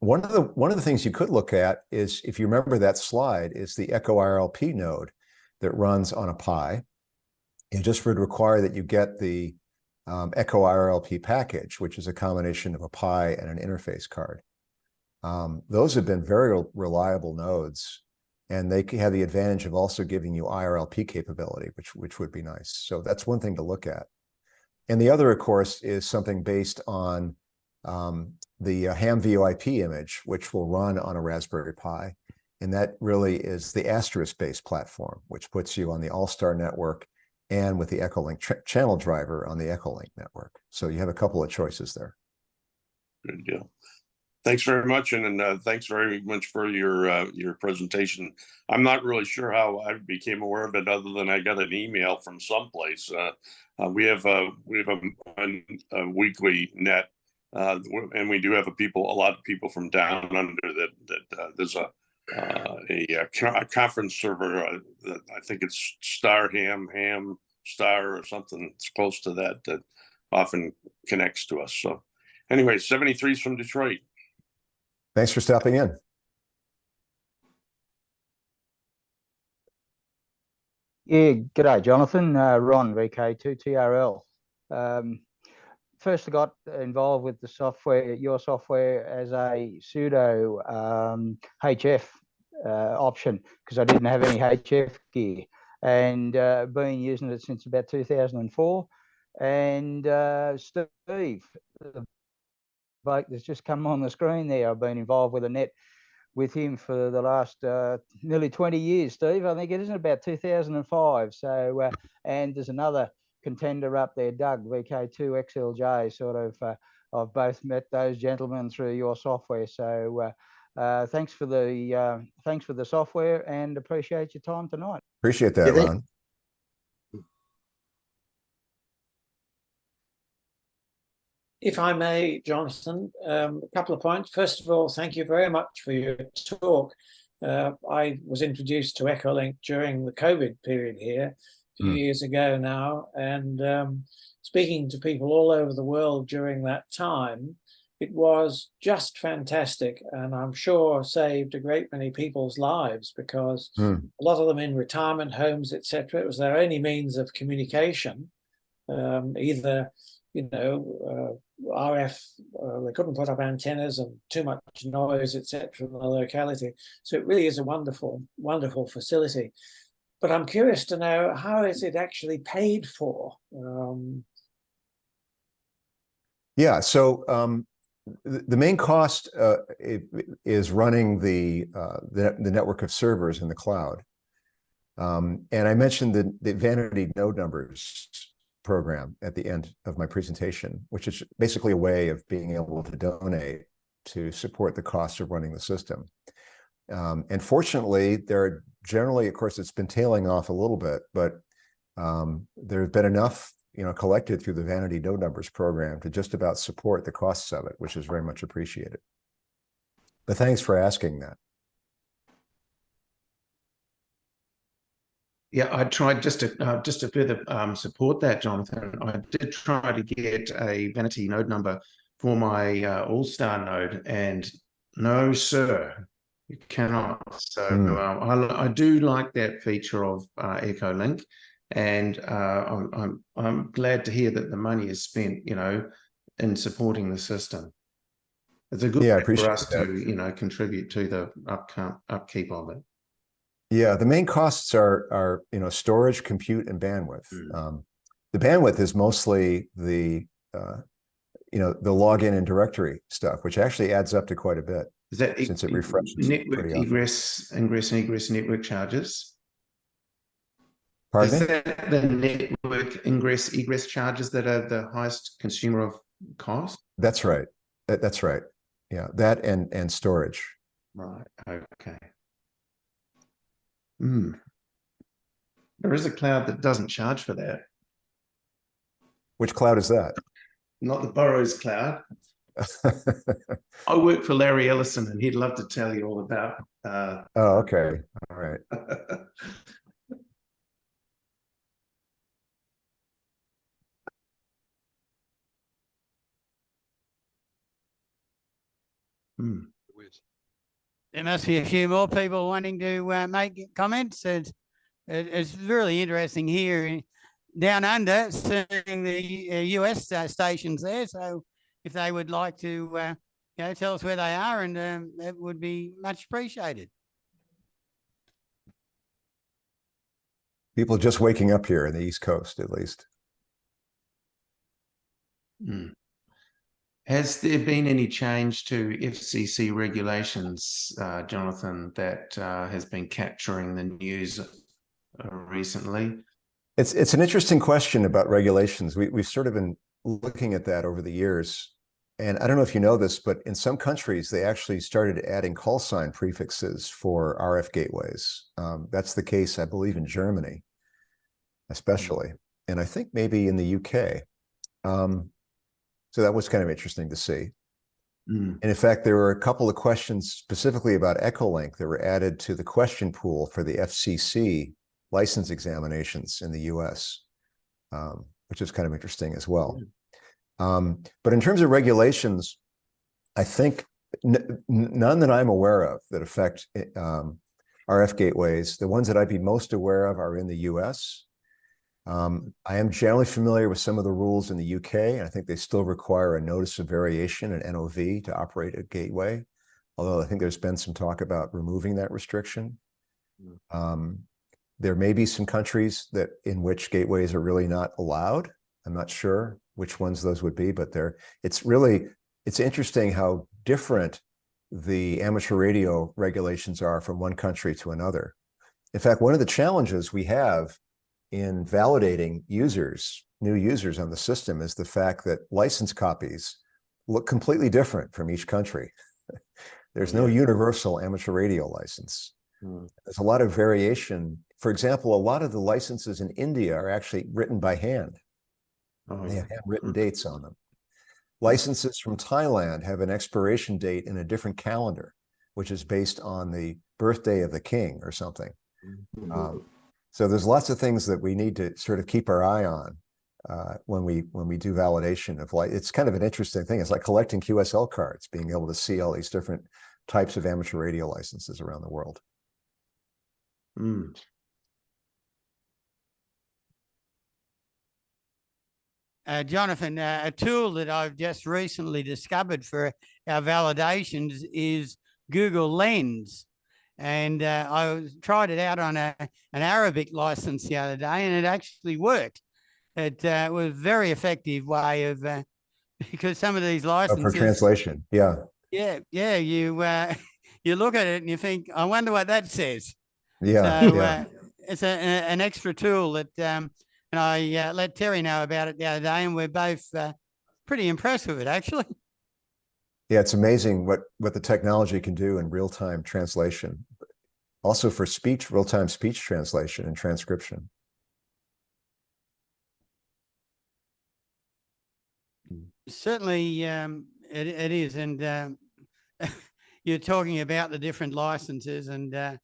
One of the things you could look at is, if you remember that slide, is the Echo RLP node that runs on a Pi. It just would require that you get the Echo RLP package, which is a combination of a Pi and an interface card. Those have been very reliable nodes, and they have the advantage of also giving you IRLP capability, which would be nice. So that's one thing to look at. And the other, of course, is something based on the ham VoIP image, which will run on a Raspberry Pi. And that really is the Asterisk-based platform, which puts you on the All-Star network and with the EchoLink channel driver on the EchoLink network. So you have a couple of choices there. Good deal. Thanks very much, and thanks very much for your presentation. I'm not really sure how I became aware of it, other than I got an email from someplace. We have a weekly net, and we do have a lot of people from down under that there's a conference server that I think it's Ham Star or something that's close to that often connects to us. So anyway, 73's from Detroit. Thanks for stopping in. Yeah, g'day, Jonathan. Ron, VK2TRL. First, I got involved with the software, your software, as a pseudo HF option, because I didn't have any HF gear, and been using it since about 2004. And Steve, the bloke that's just come on the screen there, I've been involved with a net with him for the last nearly 20 years, Steve. I think it isn't about 2005. So, and there's another contender up there, Doug, VK2XLJ, sort of. I've both met those gentlemen through your software. So thanks for the software, and appreciate your time tonight. Appreciate that, Ron. If I may, Jonathan, a couple of points. First of all, thank you very much for your talk. I was introduced to EchoLink during the COVID period here a few years ago now, and speaking to people all over the world during that time, it was just fantastic, and I'm sure saved a great many people's lives, because a lot of them in retirement homes, etc., it was their only means of communication, either RF, they couldn't put up antennas and too much noise, etc., in the locality. So it really is a wonderful, wonderful facility. But I'm curious to know, how is it actually paid for? Yeah, so the main cost is running the network of servers in the cloud. And I mentioned the vanity node numbers program at the end of my presentation, which is basically a way of being able to donate to support the cost of running the system. And fortunately, there are generally, of course, it's been tailing off a little bit, but there's been enough collected through the vanity node numbers program to just about support the costs of it, which is very much appreciated. But thanks for asking that. Yeah, I tried just to further support that, Jonathan. I did try to get a vanity node number for my All-Star node, and no, sir, you cannot. So I do like that feature of EchoLink, and I'm glad to hear that the money is spent, in supporting the system. It's a good way for us to, contribute to the upkeep of it. Yeah, the main costs are storage, compute, and bandwidth. The bandwidth is mostly the login and directory stuff, which actually adds up to quite a bit. Is that since it refreshes network ingress and egress network charges? Pardon me? Is that the network ingress egress charges that are the highest consumer of cost? That's right. That's right. Yeah, that and storage. Right. Okay. There is a cloud that doesn't charge for that. Which cloud is that? Not the Burroughs cloud. I work for Larry Ellison, and he'd love to tell you all about. Oh, okay. All right. There must be a few more people wanting to make comments. It's really interesting here down under, seeing the US stations there. So if they would like to, tell us where they are, and that would be much appreciated. People just waking up here in the East Coast, at least. Has there been any change to FCC regulations, Jonathan, that has been capturing the news recently? It's an interesting question about regulations. We've sort of been looking at that over the years. And I don't know if you know this, but in some countries, they actually started adding call sign prefixes for RF gateways. That's the case, I believe, in Germany, especially. And I think maybe in the UK. So that was kind of interesting to see. And in fact, there were a couple of questions specifically about EchoLink that were added to the question pool for the FCC license examinations in the US, which is kind of interesting as well. But in terms of regulations, I think none that I'm aware of that affect RF gateways. The ones that I'd be most aware of are in the US. I am generally familiar with some of the rules in the UK, and I think they still require a notice of variation, an NOV, to operate a gateway, although I think there's been some talk about removing that restriction. There may be some countries in which gateways are really not allowed. I'm not sure which ones those would be, but it's interesting how different the amateur radio regulations are from one country to another. In fact, one of the challenges we have in validating new users on the system is the fact that license copies look completely different from each country. There's no universal amateur radio license. There's a lot of variation. For example, a lot of the licenses in India are actually written by hand. They have handwritten dates on them. Licenses from Thailand have an expiration date in a different calendar, which is based on the birthday of the king or something. So there's lots of things that we need to sort of keep our eye on when we do validation of light. It's kind of an interesting thing. It's like collecting QSL cards, being able to see all these different types of amateur radio licenses around the world. Jonathan, a tool that I've just recently discovered for our validations is Google Lens. And I tried it out on an Arabic license the other day, and it actually worked. It was a very effective way of, because some of these licenses. For translation, yeah. Yeah, you look at it and you think, I wonder what that says. Yeah. So it's an extra tool that, and I let Terry know about it the other day, and we're both pretty impressed with it, actually. Yeah, it's amazing what the technology can do in real-time translation. Also for speech, real-time speech translation and transcription. Certainly, it is. And you're talking about the different licenses, and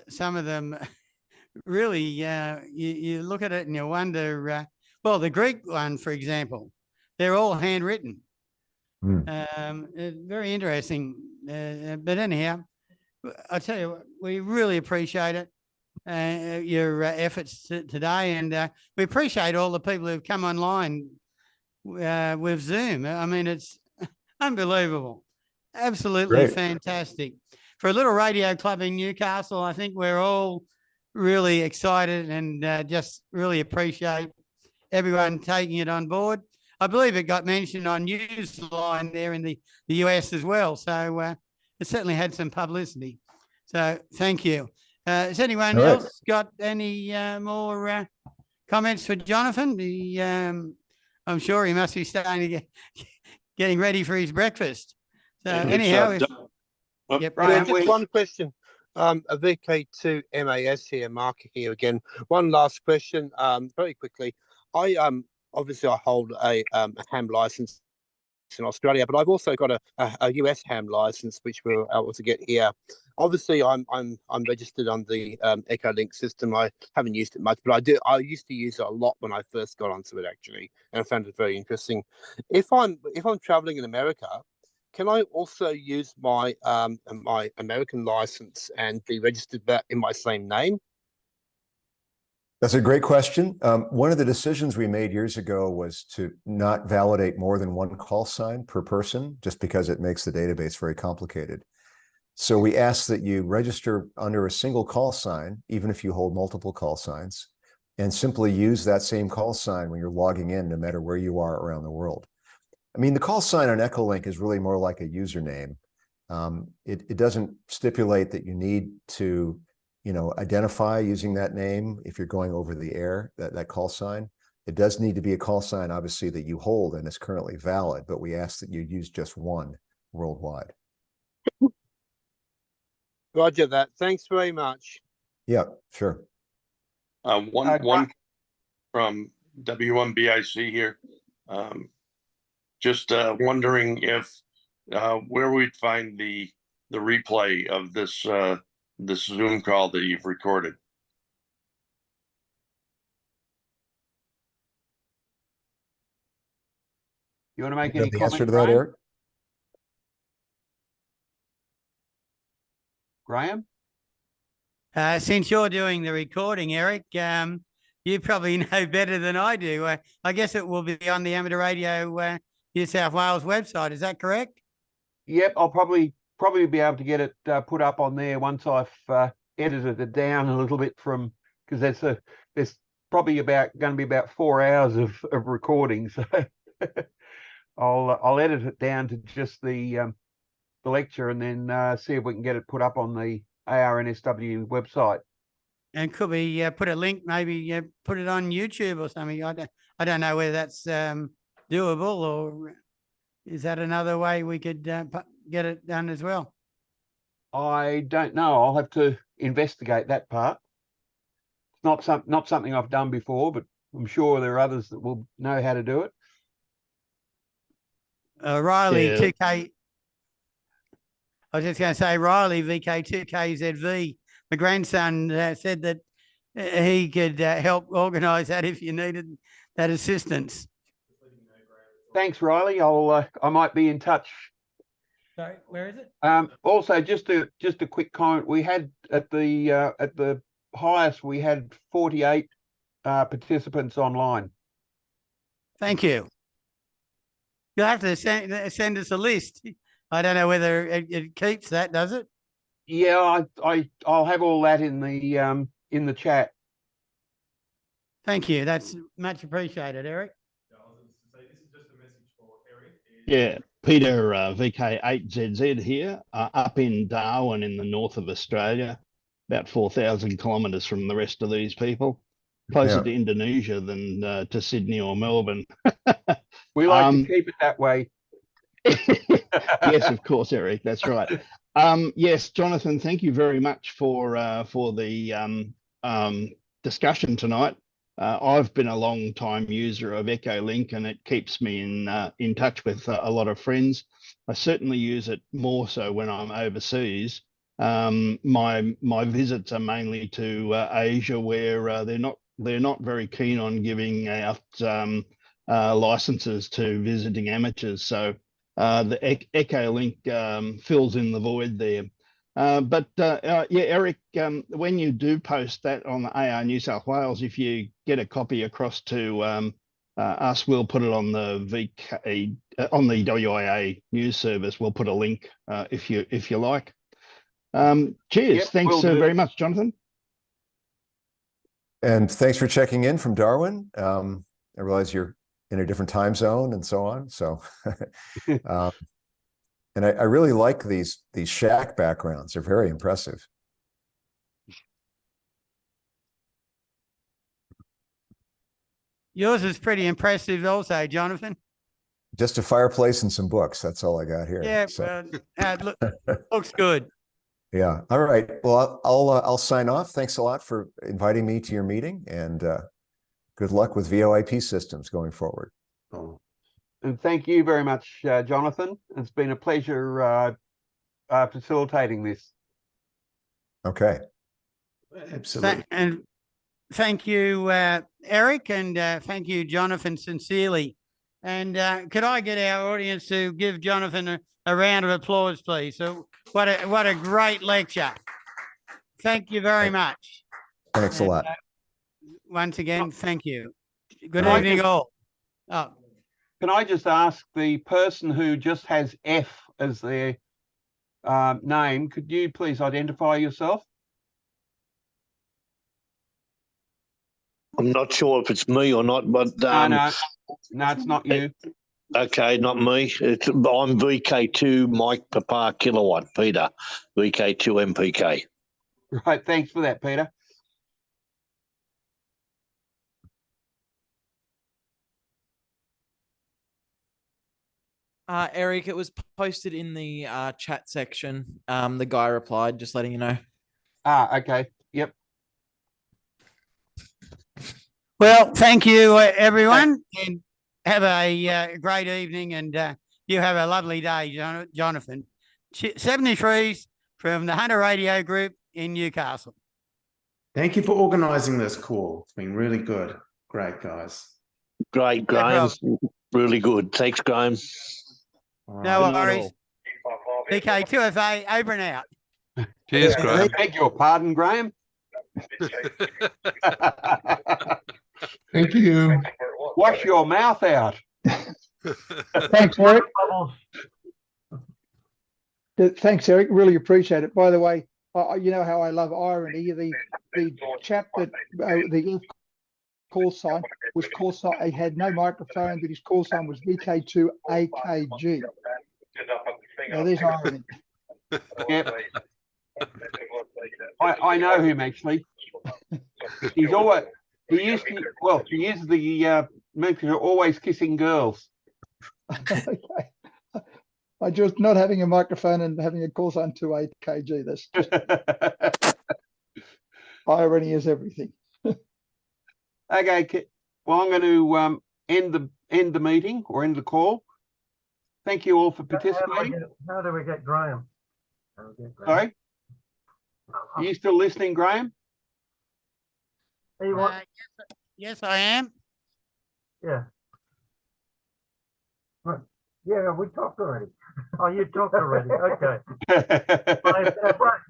some of them really, you look at it and you wonder, well, the Greek one, for example, they're all handwritten. Very interesting. But anyhow, I tell you what, we really appreciate it, your efforts today, and we appreciate all the people who've come online with Zoom. I mean, it's unbelievable, absolutely fantastic. For a little radio club in Newcastle, I think we're all really excited and just really appreciate everyone taking it on board. I believe it got mentioned on Newsline there in the US as well. So it certainly had some publicity. So thank you. Has anyone else got any more comments for Jonathan? I'm sure he must be starting to getting ready for his breakfast. So And it's, anyhow, oh, yep, Right, Graham. Just one question. A VK2 MAS here, Mark here again. One last question, very quickly. I obviously I hold a ham license in Australia, but I've also got a US ham license which we were able to get here. Obviously, I'm registered on the EchoLink system. I haven't used it much, but I used to use it a lot when I first got onto it actually, and I found it very interesting. If I'm traveling in America, can I also use my my American license and be registered back in my same name? That's a great question. One of the decisions we made years ago was to not validate more than one call sign per person, just because it makes the database very complicated. So we ask that you register under a single call sign, even if you hold multiple call signs, and simply use that same call sign when you're logging in, no matter where you are around the world. I mean, the call sign on EchoLink is really more like a username. It doesn't stipulate that you need to, identify using that name if you're going over the air, that call sign. It does need to be a call sign, obviously, that you hold and is currently valid, but we ask that you use just one worldwide. Roger that. Thanks very much. Yeah, sure. One from W1BIC here. Just wondering if where we'd find the replay of this this Zoom call that you've recorded. You want to make You any have the comment, answer to that, Graham? Eric? Graham? Since you're doing the recording, Eric, you probably know better than I do. I guess it will be on the Amateur Radio New South Wales website. Is that correct? Yep, I'll probably be able to get it put up on there once I've edited it down a little bit from, because there's probably going to be about 4 hours of recording, so I'll edit it down to just the lecture and then see if we can get it put up on the ARNSW website. And could we put a link, maybe put it on YouTube or something? I don't know whether that's doable, or is that another way we could get it done as well? I don't know. I'll have to investigate that part. It's not something I've done before, but I'm sure there are others that will know how to do it. Riley 2K. I was just going to say, Riley VK2KZV, my grandson said that he could help organise that if you needed that assistance. Thanks, Riley. I might be in touch. Sorry, where is it? Also, just a quick comment. We had at the highest, we had 48 participants online. Thank you. You'll have to send us a list. I don't know whether it keeps that, does it? Yeah, I'll have all that in the chat. Thank you. That's much appreciated, Eric. Yeah, Peter VK8ZZ here, up in Darwin in the north of Australia, about 4,000 kilometres from the rest of these people, closer to Indonesia than to Sydney or Melbourne. We like to keep it that way. Yes, of course, Eric, that's right. Yes, Jonathan, thank you very much for the discussion tonight. I've been a long time user of EchoLink, and it keeps me in touch with a lot of friends. I certainly use it more so when I'm overseas. My visits are mainly to Asia, where they're not very keen on giving out licenses to visiting amateurs. So the EchoLink fills in the void there. Yeah, Eric, when you do post that on the AR New South Wales, if you get a copy across to us, we'll put it on the on the WIA news service. We'll put a link if you like. Cheers. Yep, thanks very much, Jonathan. And thanks for checking in from Darwin. I realize you're in a different time zone and so on. So, and I really like these shack backgrounds. They're very impressive. Yours is pretty impressive also, Jonathan. Just a fireplace and some books. That's all I got here. Yeah, So, looks good. yeah. All right. Well, I'll sign off. Thanks a lot for inviting me to your meeting, and good luck with VoIP systems going forward. Oh, And thank you very much, Jonathan. It's been a pleasure facilitating this. Okay. absolutely. And thank you, Eric, and thank you, Jonathan, sincerely. And could I get our audience to give Jonathan a round of applause, please? So what a great lecture. Thank you very much. Thanks a lot. Once again, thank you. Good Can I evening, just- all. Oh, Can I just ask the person who just has F as their name, could you please identify yourself? I'm not sure if it's me or not, but No, it's not you. okay, not me. I'm VK2 Mike Papa Kilowatt Peter, VK2 MPK. Right, thanks for that, Peter. Eric, it was posted in the chat section. The guy replied, just letting you know. Okay. Yep. well, thank you, everyone, and have a great evening, and you have a lovely day, Jonathan. 73s from the Hunter Radio Group in Newcastle. Thank you for organising this call. It's been really good. Great, guys. Great, Graham. Really good. Thanks, Graham. All No right. worries. VK2FA, over and out. Cheers, Graham. I beg your pardon, Graham. Thank you. Wash your mouth out. Thanks, Eric. Thanks, Eric. Really appreciate it. By the way, you know how I love irony. The chap that the call sign was call sign. He had no microphone, but his call sign was VK2AKG. Now there's irony. Yep. I know him actually. He is the mentor always kissing girls. Okay. I just not having a microphone and having a call sign to AKG. That's just irony is everything. Okay, well, I'm going to end the meeting or end the call. Thank you all for participating. How do we get Graham? Sorry, are you still listening, Graham? Yes, I am. Yeah. Right. Yeah, we talked already. Oh, you talked already. Okay.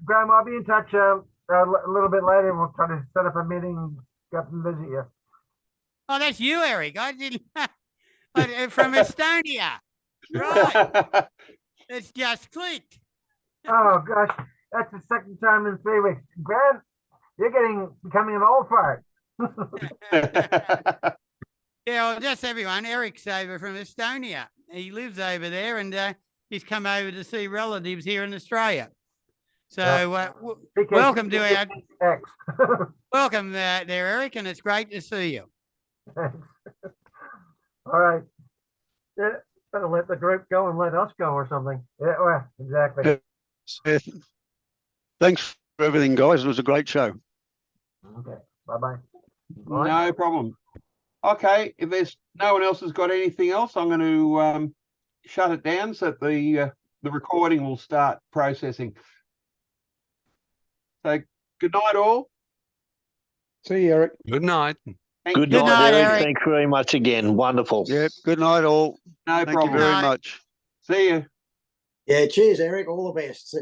Graham, I'll be in touch a little bit later. We'll try to set up a meeting, get and visit you. Oh, that's you, Eric. I didn't. From Estonia. Right. It's just clicked. Oh gosh, that's the second time in 3 weeks. Graham, you're becoming an old fart. Yeah, well, just everyone. Eric's over from Estonia. He lives over there, and he's come over to see relatives here in Australia. So welcome to our welcome there, Eric, and it's great to see you. Thanks. All right. Yeah, better let the group go and let us go or something. Yeah, well, exactly. Thanks for everything, guys. It was a great show. Okay. Bye-bye. No problem. Okay, if there's no one else has got anything else, I'm going to shut it down so that the recording will start processing. So good night, all. See you, Eric. Good night. Good night, Eric. Eric. Thanks very much again. Wonderful. Yep. Good night, all. No Thank problem. you very Night. much. See you. Yeah, cheers, Eric. All the best.